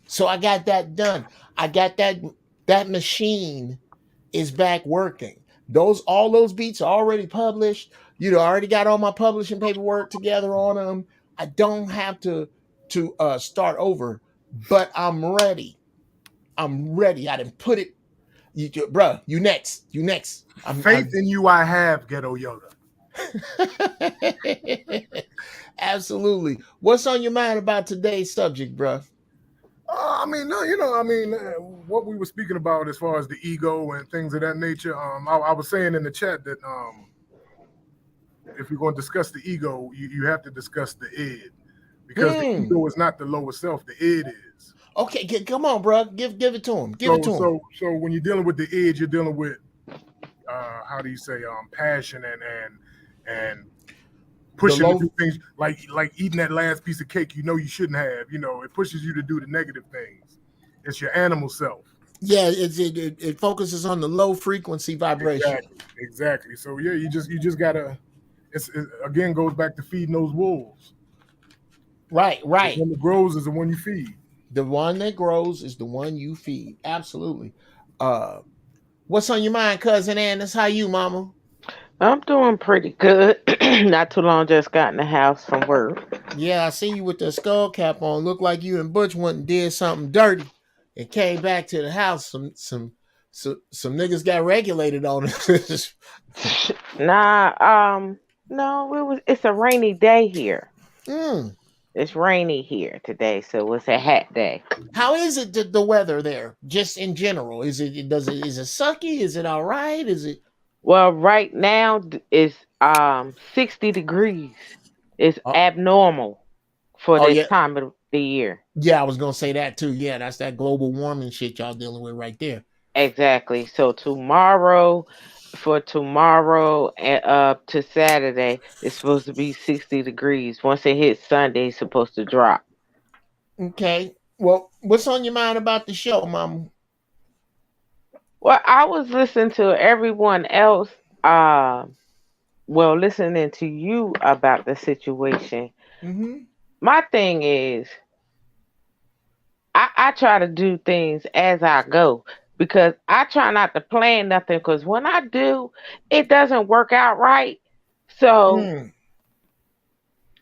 So I got that done. I got that machine is back working. All those beats are already published. I already got all my publishing paperwork together on them. I don't have to start over, but I'm ready. I didn't put it. Bruh, you next. Faith in you I have, Ghetto Yoda. Absolutely. What's on your mind about today's subject, bruh? What we were speaking about as far as the ego and things of that nature. I was saying in the chat that if you're going to discuss the ego, you have to discuss the id, because the ego is not the lower self. The id is. Okay, come on, bro. Give it to him. So when you're dealing with the id, you're dealing with how do you say passion and pushing to do things like eating that last piece of cake you shouldn't have. It pushes you to do the negative things. It's your animal self. Yeah, it focuses on the low frequency vibration. Exactly. So yeah, you just gotta. It again goes back to feeding those wolves. Right. The one that grows is the one you feed. The one that grows is the one you feed. Absolutely. What's on your mind, cousin Annis? How you, mama? I'm doing pretty good. Not too long, just got in the house from work. Yeah, I see you with the skull cap on. Look like you and Butch went and did something dirty and came back to the house. Some niggas got regulated on it. No, it's a rainy day here. Mm. It's rainy here today, so it's a hat day. How is it the weather there? Just in general, is it sucky? Is it all right? Is it? Well, right now it's 60 degrees. It's abnormal for this time of the year. Yeah, I was gonna say that too. Yeah, that's that global warming shit y'all dealing with right there. Exactly. So tomorrow and up to Saturday, it's supposed to be 60 degrees. Once it hits Sunday, it's supposed to drop. Okay. Well, what's on your mind about the show, Mama? Well, I was listening to everyone else, listening to you about the situation. Mm-hmm. My thing is, I try to do things as I go, because I try not to plan nothing, because when I do, it doesn't work out right. So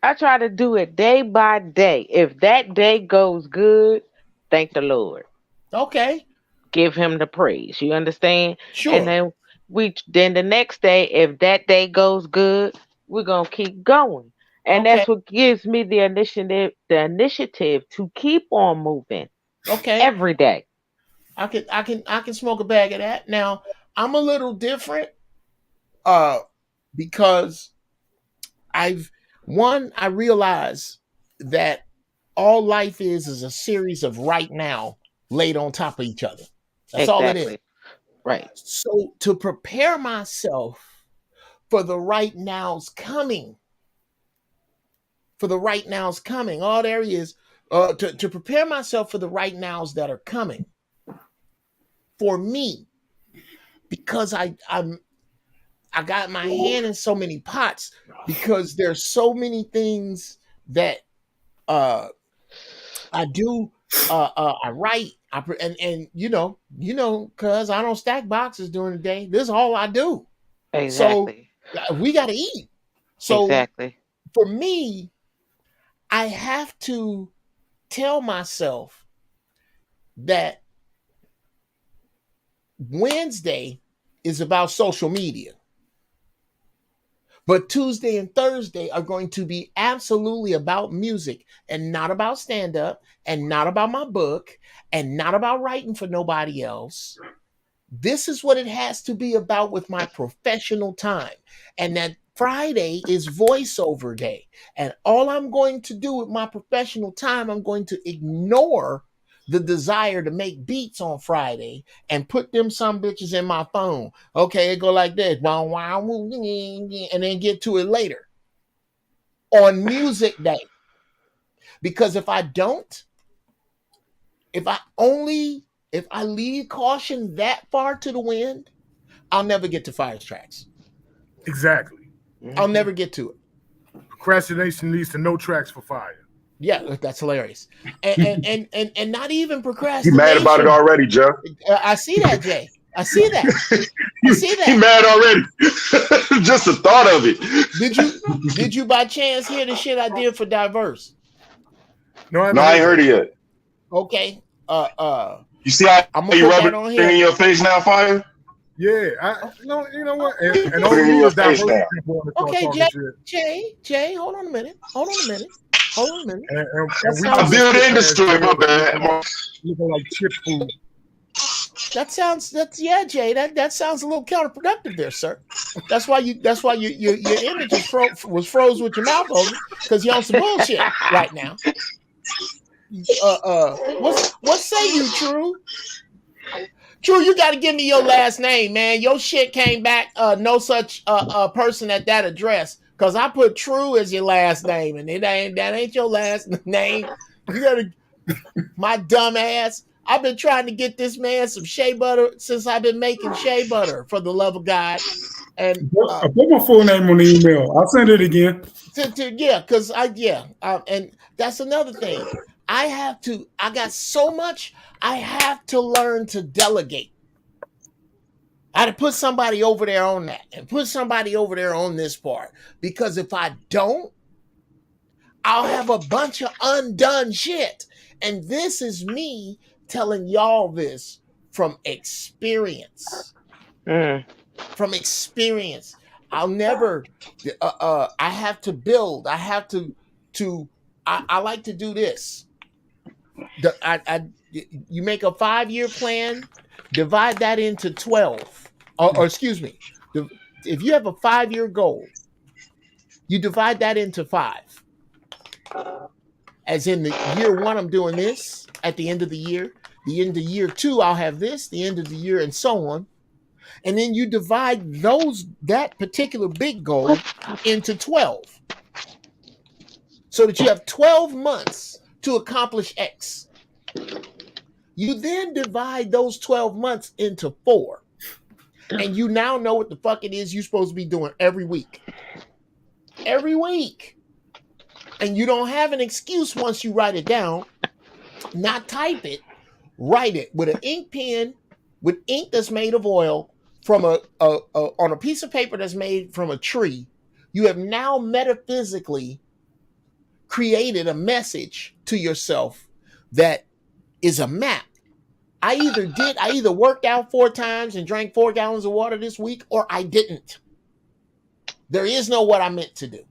I try to do it day by day. If that day goes good, thank the Lord. Okay. Give him the praise. You understand? Sure. And then the next day, if that day goes good, we're gonna keep going. And that's what gives me the initiative to keep on moving. Okay. Every day. I can smoke a bag of that. Now, I'm a little different because I realize that all life is a series of right now laid on top of each other. That's all it is. Right. So to prepare myself for the right now's coming, all there is to prepare myself for the right nows that are coming for me, because I got my hand in so many pots, because there's so many things that I do. I write, and cause I don't stack boxes during the day. This is all I do. Exactly. So we got to eat. So exactly. For me, I have to tell myself that Wednesday is about social media. But Tuesday and Thursday are going to be absolutely about music and not about stand-up and not about my book and not about writing for nobody else. This is what it has to be about with my professional time. And that Friday is voiceover day. And all I'm going to do with my professional time, I'm going to ignore the desire to make beats on Friday and put them some bitches in my phone. Okay, it go like this. And then get to it later on music day. Because if I don't, if I leave caution that far to the wind, I'll never get to fire tracks. Exactly. I'll never get to it. Procrastination leads to no tracks for fire. Yeah, that's hilarious. And not even procrastination. You mad about it already, Joe? I see that, Jay. I see that. I see that. He mad already. Just the thought of it. Did you by chance hear the shit I did for Diverse? No, I ain't heard it yet. Okay. You see how I'm gonna you put rub that it on here. in your face now, Fire? Yeah, you know what? And Put it only in me your is face diverse now. people want to start Okay, talking shit. Jay, hold on a minute. And we I build industry, my bad. looking like chip food. Jay. That sounds a little counterproductive there, sir. That's why your image was froze with your mouth open because you're on some bullshit right now. What say you, True? True, you got to give me your last name, man. Your shit came back no such person at that address because I put True as your last name, and that ain't your last name. You gotta, my dumb ass. I've been trying to get this man some shea butter since I've been making shea butter, for the love of God. And I put my full name on the email. I'll send it again. And that's another thing. I got so much. I have to learn to delegate. I had to put somebody over there on that and put somebody over there on this part. Because if I don't, I'll have a bunch of undone shit. And this is me telling y'all this from experience. From experience. I'll never, I have to build. I have to I like to do this. You make a 5-year plan, divide that into 12. Or excuse me, if you have a 5-year goal, you divide that into 5. As in the year 1, I'm doing this. At the end of the year, the end of year 2, I'll have this. The end of the year, and so on. And then you divide that particular big goal into 12. So that you have 12 months to accomplish X. You then divide those 12 months into 4. And you now know what the fuck it is you're supposed to be doing every week. Every week. And you don't have an excuse once you write it down. Not type it. Write it with an ink pen, with ink that's made of oil, from on a piece of paper that's made from a tree. You have now metaphysically created a message to yourself that is a map. I either worked out 4 times and drank 4 gallons of water this week, or I didn't. There is no what I meant to do.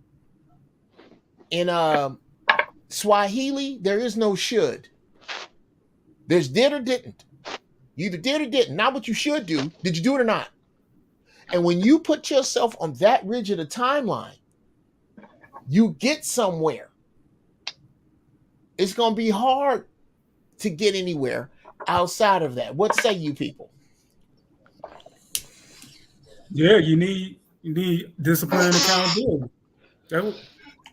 In Swahili, there is no should. There's did or didn't. You either did or didn't. Not what you should do. Did you do it or not? And when you put yourself on that rigid a timeline, you get somewhere. It's going to be hard to get anywhere outside of that. What say you people? Yeah, you need discipline and accountability.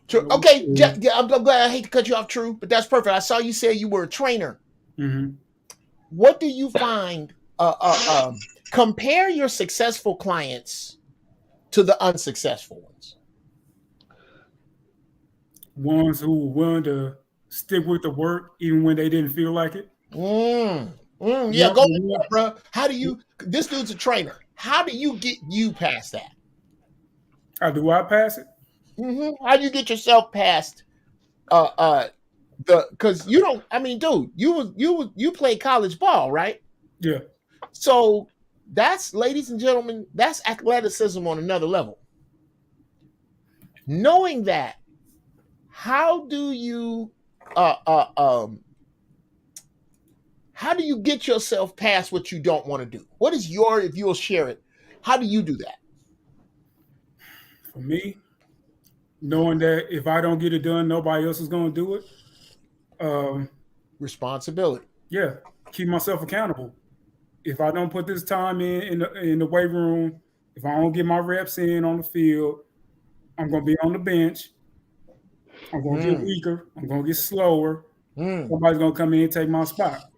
True. Okay, I'm glad. I hate to cut you off, True, but that's perfect. I saw you say you were a trainer. Mm-hmm. What do you find? Compare your successful clients to the unsuccessful ones. Ones who were willing to stick with the work even when they didn't feel like it. Yeah, go ahead, bro. How do you? This dude's a trainer. How do you get you past that? How do I pass it? How do you get yourself past because you don't? I mean, dude, you play college ball, right? Yeah. So that's, ladies and gentlemen, that's athleticism on another level. Knowing that, how do you get yourself past what you don't want to do? What is your, if you'll share it, how do you do that? For me, knowing that if I don't get it done, nobody else is going to do it. Responsibility. Yeah, keep myself accountable. If I don't put this time in the weight room, if I don't get my reps in on the field, I'm going to be on the bench. I'm going to get weaker. I'm going to get slower. Somebody's going to come in and take my spot.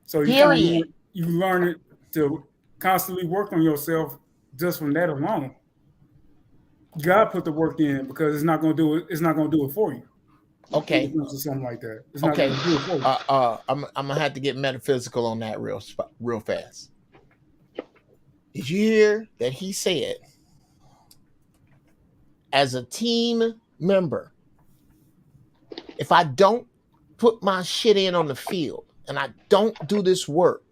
So you learn it to constantly work on yourself just from that alone. You got to put the work in because it's not going to do it. It's not going to do it for you. Okay. Or something like that. It's not going to do it for you. I'm gonna have to get metaphysical on that real fast. Did you hear that he said, as a team member, if I don't put my shit in on the field and I don't do this work,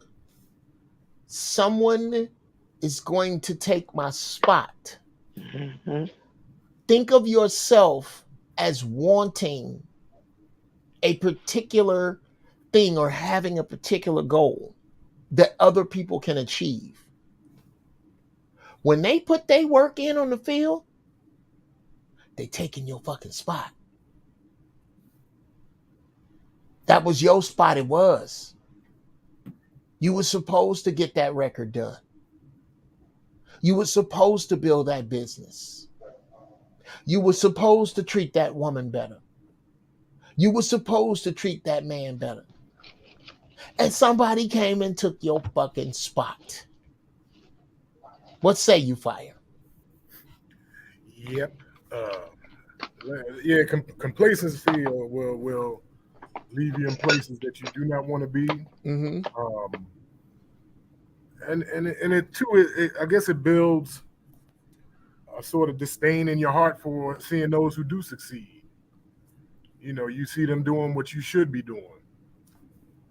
someone is going to take my spot. Mm-hmm. Think of yourself as wanting a particular thing or having a particular goal that other people can achieve. When they put their work in on the field, they taking your fucking spot. That was your spot. It was. You were supposed to get that record done. You were supposed to build that business. You were supposed to treat that woman better. You were supposed to treat that man better. And somebody came and took your fucking spot. What say you, Fire? Yep. Complacency will leave you in places that you do not want to be. Mm-hmm. And it too, I guess it builds a sort of disdain in your heart for seeing those who do succeed. You know, you see them doing what you should be doing.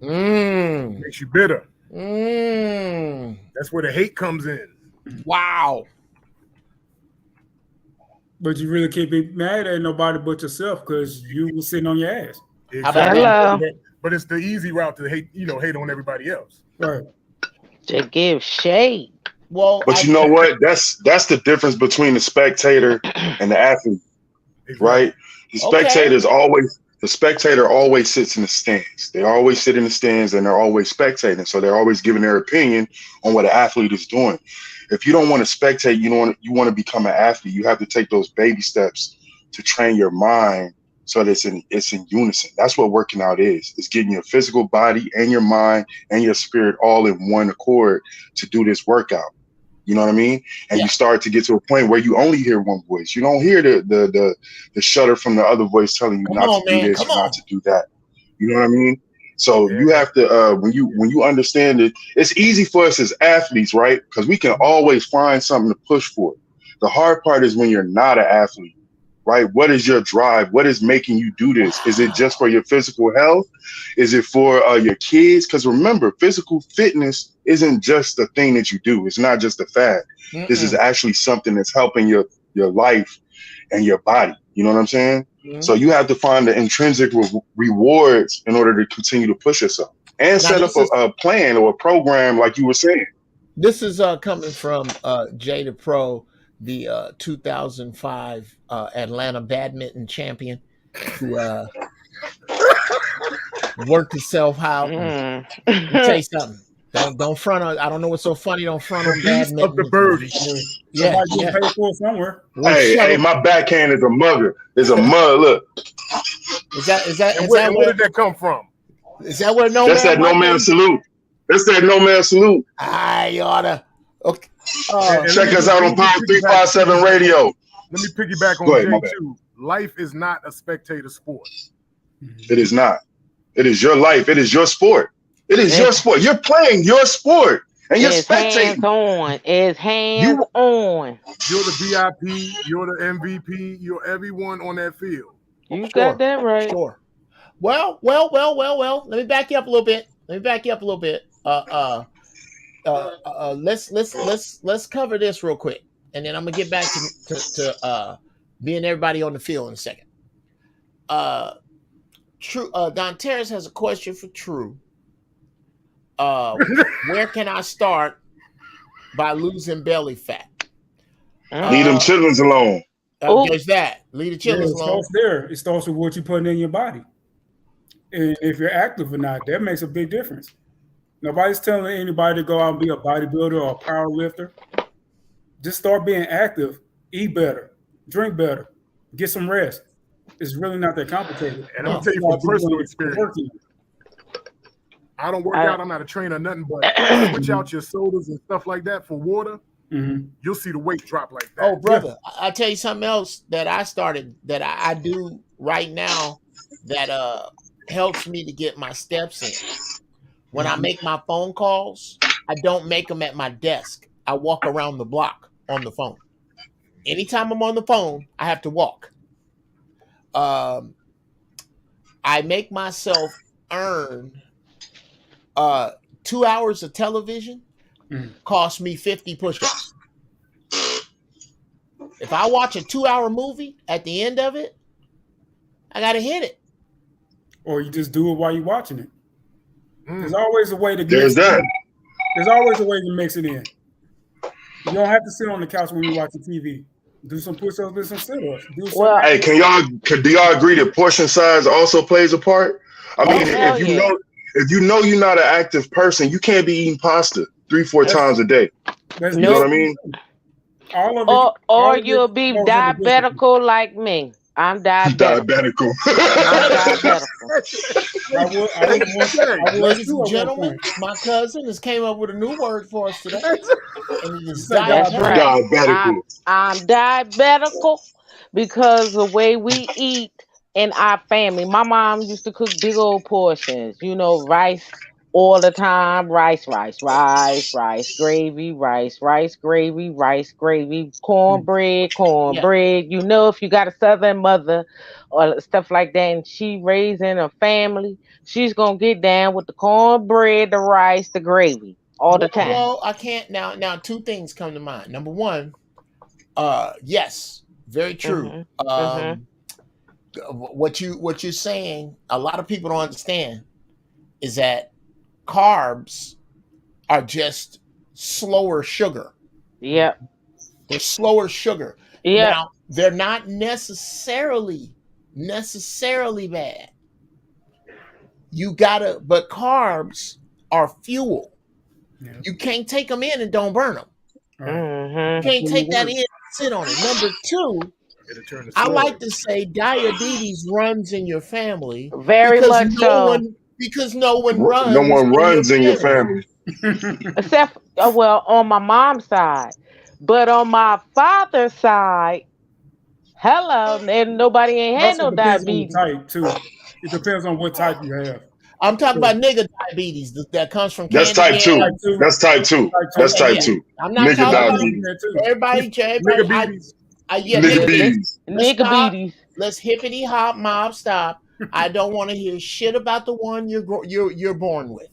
It makes you bitter. That's where the hate comes in. Wow. But you really can't be mad at nobody but yourself because you were sitting on your ass. Exactly. Hello. But it's the easy route to hate on everybody else. Right. To give shade. Well, but you know what? That's the difference between the spectator and the athlete, exactly. Right? The spectator always sits in the stands. They always sit in the stands and they're always spectating. So they're always giving their opinion on what an athlete is doing. If you don't want to spectate, you want to become an athlete. You have to take those baby steps to train your mind so that it's in unison. That's what working out is. It's getting your physical body and your mind and your spirit all in one accord to do this workout. You know what I mean? And you start to get to a point where you only hear one voice. You don't hear the shudder from the other voice telling you not to do this or not to do that. You know what I mean? So you have to when you understand it, it's easy for us as athletes, right? Because we can always find something to push for. The hard part is when you're not an athlete, right? What is your drive? What is making you do this? Is it just for your physical health? Is it for your kids? Because remember, physical fitness isn't just a thing that you do. It's not just a fad. This is actually something that's helping your life and your body. You know what I'm saying? So you have to find the intrinsic rewards in order to continue to push yourself and set up a plan or a program like you were saying. This is coming from Jay the Pro, the 2005 Atlanta badminton champion who worked himself out. Let me tell you something. Don't front on. I don't know what's so funny. Don't front on badminton. Of the birdies. Yeah. Pay for it somewhere. Hey, my backhand is a mugger. It's a mug. Look. Where did that come from? Is that where no? That's man that no man salute. That's that no man salute. I oughta. Okay. Check us out on Power 357 Radio. Let me piggyback on Jay too. Life is not a spectator sport. It is not. It is your life. It is your sport. It is your sport. You're playing your sport, and you're spectating. It's hands on. You're the VIP. You're the MVP. You're everyone on that field. You got that right. Sure. Well. Let me back you up a little bit. Let's cover this real quick, and then I'm gonna get back to Me and everybody on the field in a second. True. Don Terrace has a question for True. Where can I start by losing belly fat? Leave them children alone. There's that. Leave the children alone. Starts there. It starts with what you put in your body. And if you're active or not, that makes a big difference. Nobody's telling anybody to go out and be a bodybuilder or a power lifter. Just start being active, eat better, drink better, get some rest. It's really not that complicated. And I'm gonna tell you from personal experience. I don't work out. I'm not a trainer or nothing, but switch out your sodas and stuff like that for water. You'll see the weight drop like that. Oh, brother, I'll tell you something else that I started that I do right now that helps me to get my steps in. When I make my phone calls, I don't make them at my desk. I walk around the block on the phone. Anytime I'm on the phone, I have to walk. I make myself earn 2 hours of television cost me 50 push-ups. If I watch a 2-hour movie, at the end of it, I gotta hit it. Or you just do it while you're watching it. There's always a way to There's that. There's always a way to mix it in. You don't have to sit on the couch when you're watching TV. Do some push-ups, do some sit-ups. Hey, do y'all agree that portion size also plays a part? I mean, if you know you're not an active person, you can't be eating pasta 3-4 times a day. You know what I mean? Or you'll be diabetical like me. I'm diabetical. Ladies and gentlemen, my cousin has came up with a new word for us today. And it is diabetical. I'm diabetical because the way we eat in our family. My mom used to cook big old portions, rice all the time, rice, gravy, rice, gravy, cornbread. If you got a Southern mother or stuff like that, and she raising a family, she's going to get down with the cornbread, the rice, the gravy all the time. Well, I can't now. Two things come to mind. Number one, yes, very true. What you're saying, a lot of people don't understand is that carbs are just slower sugar. Yep. They're slower sugar. Yeah. Now, they're not necessarily bad. But carbs are fuel. Yeah. You can't take them in and don't burn them. You can't take that in and sit on it. Number two, I like to say diabetes runs in your family. Very much so. Because no one runs. No one runs in your family. Except, on my mom's side. But on my father's side, and nobody ain't had no diabetes. Type too. It depends on what type you have. I'm talking about nigga diabetes that comes from That's type 2. That's type 2. That's type 2. I'm not nigga talking about everybody. Nigga. Let's hippity hop mob stop. I don't want to hear shit about the one you're born with,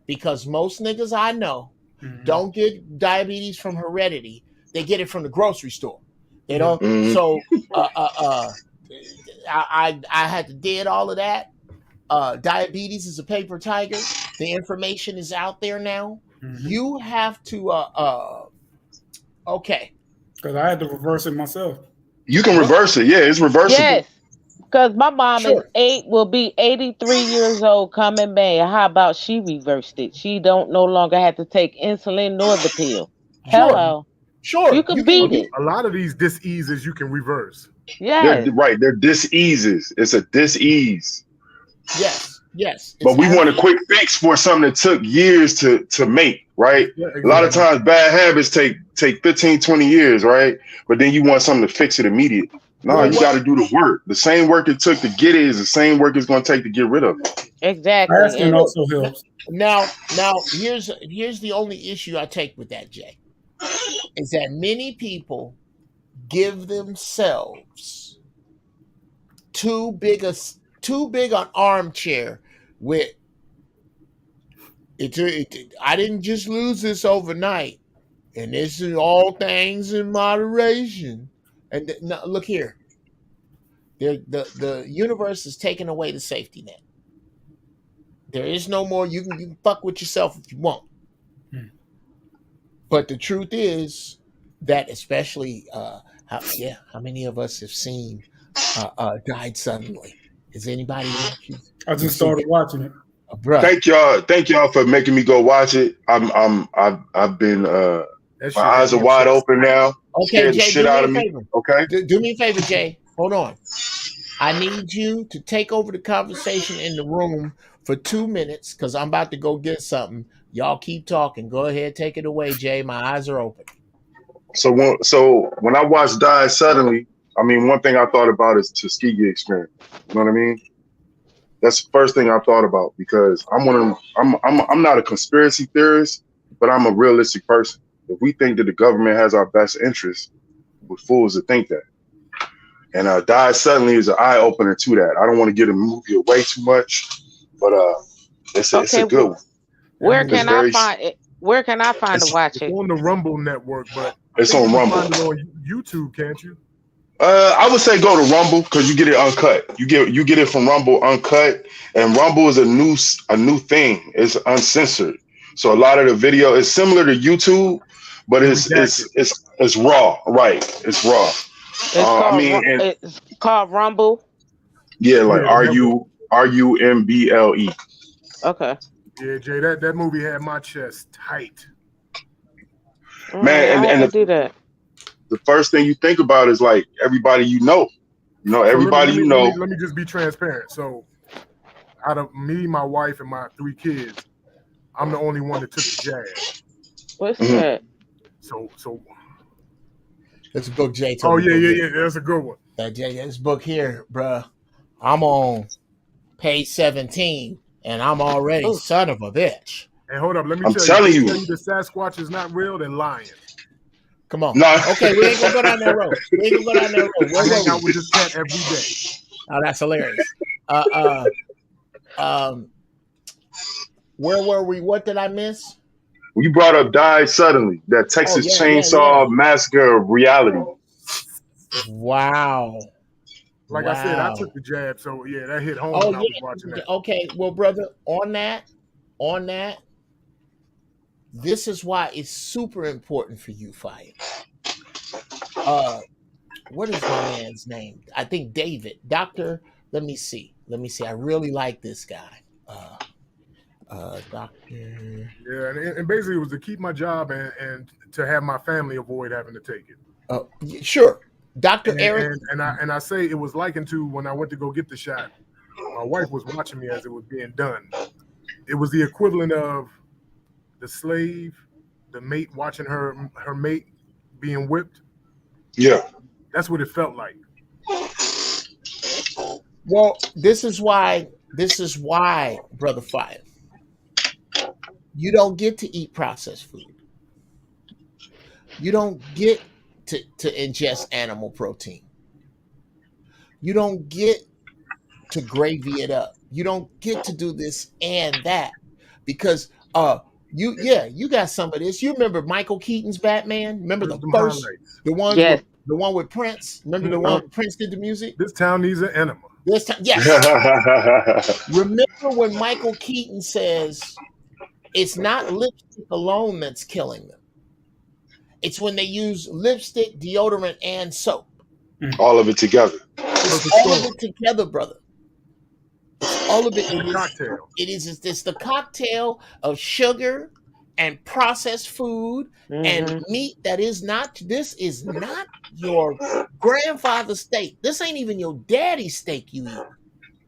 because most niggas I know don't get diabetes from heredity. They get it from the grocery store. They don't. So I had to did all of that. Diabetes is a paper tiger. The information is out there now. You have to okay. Because I had to reverse it myself. You can reverse it. Yeah, it's reversible. Yes. Because my mom will be 83 years old coming May. How about she reversed it? She don't no longer have to take insulin nor the pill. Hello. Sure. You can beat it. A lot of these diseases you can reverse. Yeah. They're diseases. It's a disease. Yes. But we want a quick fix for something that took years to make, right? Yeah, exactly. A lot of times bad habits take 15, 20 years, right? But then you want something to fix it immediately. No, you got to do the work. The same work it took to get it is the same work it's going to take to get rid of it. Exactly. Asking also helps. Now, here's the only issue I take with that, Jay, is that many people give themselves too big an armchair with it. I didn't just lose this overnight, and this is all things in moderation. And look here, The universe is taking away the safety net. There is no more. You can fuck with yourself if you want. But the truth is that, especially, how many of us have seen died suddenly? Is anybody? I just started watching it. Bruh. Thank y'all for making me go watch it. I've been my eyes are wide open now. Okay, Jay, shit out of me. Okay, do me a favor, Jay. Hold on. I need you to take over the conversation in the room for 2 minutes because I'm about to go get something. Y'all keep talking. Go ahead, take it away, Jay. My eyes are open. So when I watched Die Suddenly, I mean, one thing I thought about is Tuskegee experience. You know what I mean? That's the first thing I thought about because I'm not a conspiracy theorist, but I'm a realistic person. If we think that the government has our best interests, we're fools to think that. And Die Suddenly is an eye opener to that. I don't want to give the movie away too much, but it's a good one. Where can I find it? Where can I find to watch it? It's on the Rumble network, but it's on Rumble. You can find it on YouTube, can't you? I would say go to Rumble because you get it uncut. You get it from Rumble uncut, and Rumble is a new thing. It's uncensored, so a lot of the video is similar to YouTube, but it's raw. Right? It's raw. It's called Rumble. Yeah, like RUMBLE. Okay. Yeah, Jay, that movie had my chest tight. Man, and do that. The first thing you think about is like everybody you know. Everybody you know. Let me just be transparent. So, out of me, my wife, and my 3 kids, I'm the only one that took the jab. What's that? So. It's a book, Jay. Oh yeah. That's a good one. Jay, this book here, bruh. I'm on page 17, and I'm already son of a bitch. Hey, hold up. Let me I'm tell telling you. The Sasquatch is not real, then lying. Come on. No. Okay, we ain't gonna go down that road. I hang out with this cat every day. Oh, that's hilarious. Where were we? What did I miss? You brought up Die Suddenly, that Texas Chainsaw Massacre reality. Wow. Like I said, I took the jab, so yeah, that hit home when I was watching that. Okay, well, brother, on that, this is why it's super important for you, Fire. What is my man's name? I think David. Doctor, let me see. I really like this guy. Doctor. Yeah, and basically it was to keep my job and to have my family avoid having to take it. Sure. Dr. Eric. And I say it was likened to when I went to go get the shot. My wife was watching me as it was being done. It was the equivalent of the slave, the mate watching her mate being whipped. Yeah. That's what it felt like. Well, this is why, Brother Fire, you don't get to eat processed food. You don't get to ingest animal protein. You don't get to gravy it up. You don't get to do this and that because you got some of this. You remember Michael Keaton's Batman? Remember the one with Prince? Remember the one Prince did the music? This town needs an enema. Yes. Remember when Michael Keaton says it's not lipstick alone that's killing them. It's when they use lipstick, deodorant, and soap. All of it together. It's all of it together, brother. All of it. Cocktail. It's the cocktail of sugar and processed food and meat that is not. This is not your grandfather's steak. This ain't even your daddy's steak you eat.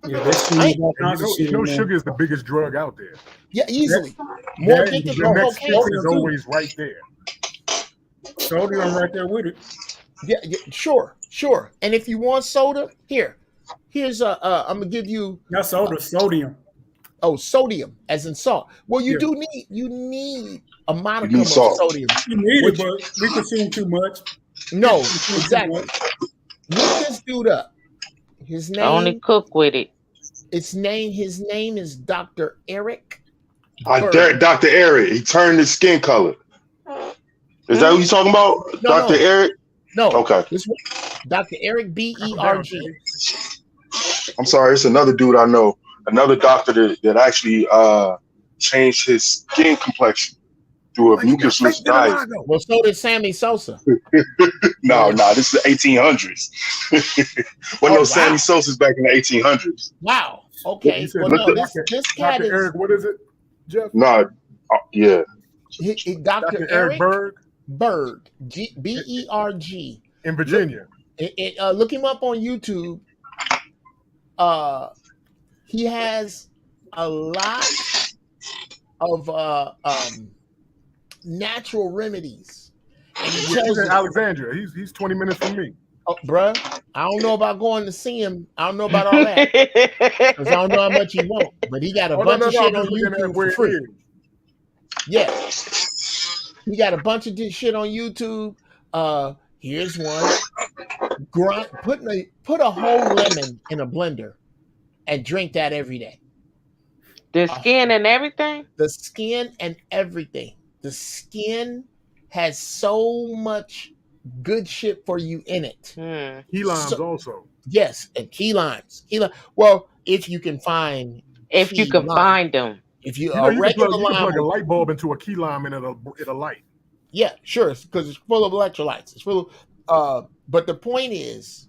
Yeah, sugar is the biggest drug out there. Yeah, easily. More addictive than cocaine is always right there. Sodium right there with it. Yeah, sure. And if you want soda, here's I'm gonna give you not soda, sodium. Oh, sodium, as in salt. Well, you need a modicum of sodium. You need it, but we consume too much. No, exactly. Look this dude up. His name. I only cook with it. His name is Dr. Eric. Dr. Eric. He turned his skin color. Is that what you're talking about? No, Dr. Eric? No. Okay. Dr. Eric Berg. I'm sorry, it's another dude I know, another doctor that actually changed his skin complexion through a mucus-rich diet. Well, so did Sammy Sosa. No, this is the 1800s. No Sammy Sosa's back in the 1800s. Wow. Okay. Well, no, this cat Dr. is Eric. What is it, Jeff? No, yeah. Dr. Eric Berg. Berg, Berg, in Virginia. Look him up on YouTube. He has a lot of natural remedies. And he's in Alexandria. He's 20 minutes from me. Oh, bruh, I don't know about going to see him. I don't know about all that because I don't know how much he wants. But he got a bunch of shit on YouTube for free. Yeah, he got a bunch of shit on YouTube. Here's one. Put a whole lemon in a blender and drink that every day. The skin and everything? The skin and everything. The skin has so much good shit for you in it. Key limes also. Yes, and key limes. Well, if you can find find them. If you can plug a light bulb into a key lime and it'll light. Yeah, sure, because it's full of electrolytes. It's full of but the point is,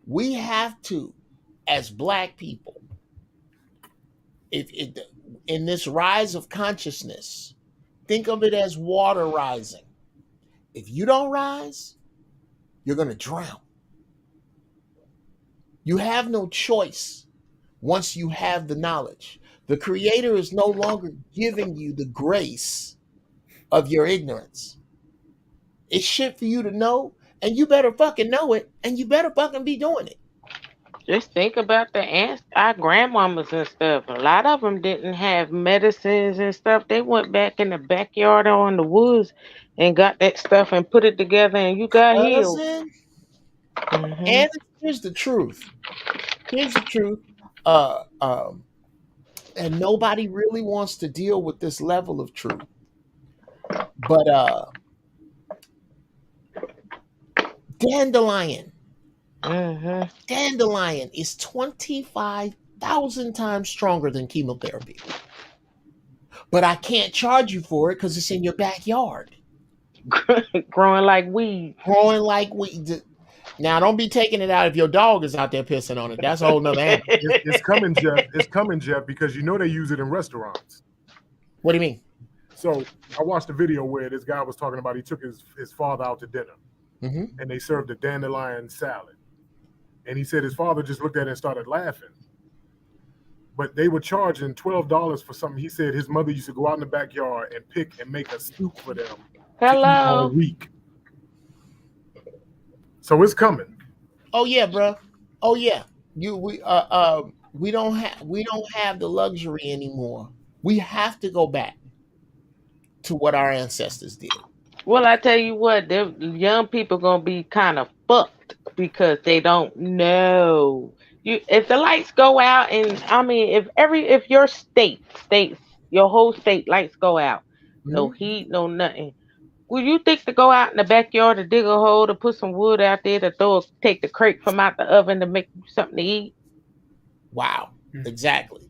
we have to, as Black people, in this rise of consciousness, think of it as water rising. If you don't rise, you're going to drown. You have no choice once you have the knowledge. The Creator is no longer giving you the grace of your ignorance. It's shit for you to know, and you better fucking know it, and you better fucking be doing it. Just think about our grandmamas and stuff. A lot of them didn't have medicines and stuff. They went back in the backyard or in the woods and got that stuff and put it together, and you got healed. And here's the truth. And nobody really wants to deal with this level of truth. But dandelion. Dandelion is 25,000 times stronger than chemotherapy. But I can't charge you for it because it's in your backyard. Growing like weed. Now, don't be taking it out if your dog is out there pissing on it. That's a whole nother animal. It's coming, Jeff. It's coming, Jeff, because you know they use it in restaurants. What do you mean? So I watched a video where this guy was talking about he took his father out to dinner, and they served a dandelion salad. And he said his father just looked at it and started laughing. But they were charging $12 for something. He said his mother used to go out in the backyard and pick and make a soup for them to eat all week. So it's coming. Oh yeah, bro. Oh yeah. We don't have the luxury anymore. We have to go back to what our ancestors did. Well, I tell you what, the young people gonna be kind of fucked because they don't know. If the lights go out, and I mean, if your your whole state lights go out, no heat, no nothing. Would you think to go out in the backyard to dig a hole to put some wood out there to take the crate from out the oven to make something to eat? Wow, exactly.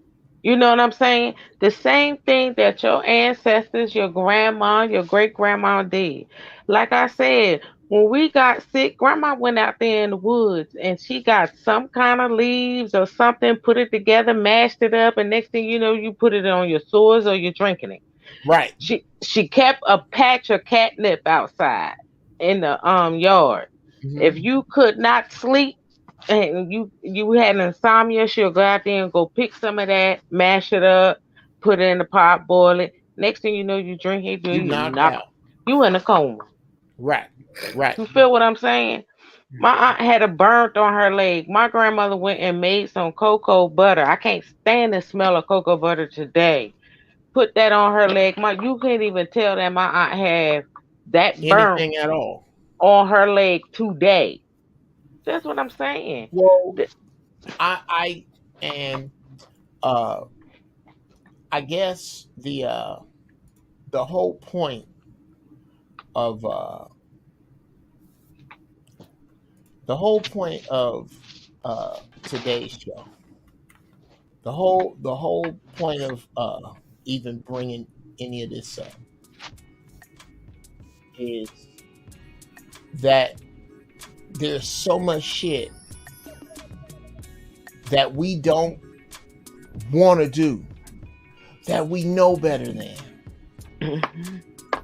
You know what I'm saying? The same thing that your ancestors, your grandma, your great grandma did. Like I said, when we got sick, grandma went out there in the woods and she got some kind of leaves or something, put it together, mashed it up, and next thing you know, you put it on your sores or you're drinking it. Right. She kept a patch of catnip outside in the yard. If you could not sleep and you had insomnia, she'll go out there and go pick some of that, mash it up, put it in the pot, boil it. Next thing you know, you drink it, you knock out. You in a coma. Right. You feel what I'm saying? My aunt had a burnt on her leg. My grandmother went and made some cocoa butter. I can't stand the smell of cocoa butter today. Put that on her leg. You can't even tell that my aunt had that burnt anything at all on her leg today. That's what I'm saying. Well, I guess the whole point of the whole point of today's show, the whole point of even bringing any of this up is that there's so much shit that we don't want to do, that we know better than,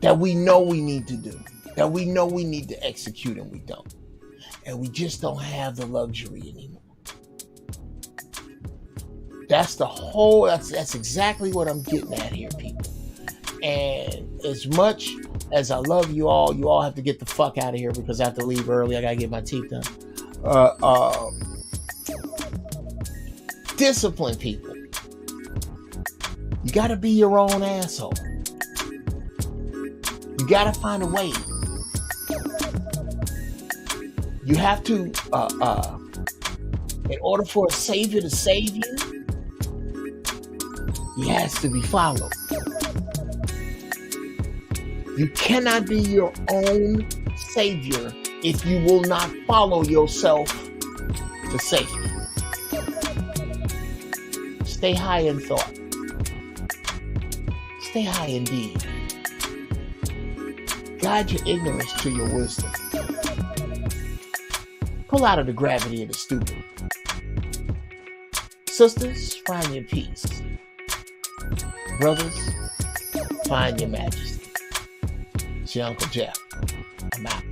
that we know we need to do, that we know we need to execute, and we don't. And we just don't have the luxury anymore. That's exactly what I'm getting at here, people. And as much as I love you all have to get the fuck out of here because I have to leave early. I gotta get my teeth done. Discipline people. You gotta be your own asshole. You gotta find a way. You have to, in order for a savior to save you, he has to be followed. You cannot be your own savior if you will not follow yourself to safety. Stay high in thought. Stay high in deed. Guide your ignorance to your wisdom. Pull out of the gravity of the stupid. Sisters, find your peace. Brothers, find your majesty. It's your Uncle Jeff. I'm out.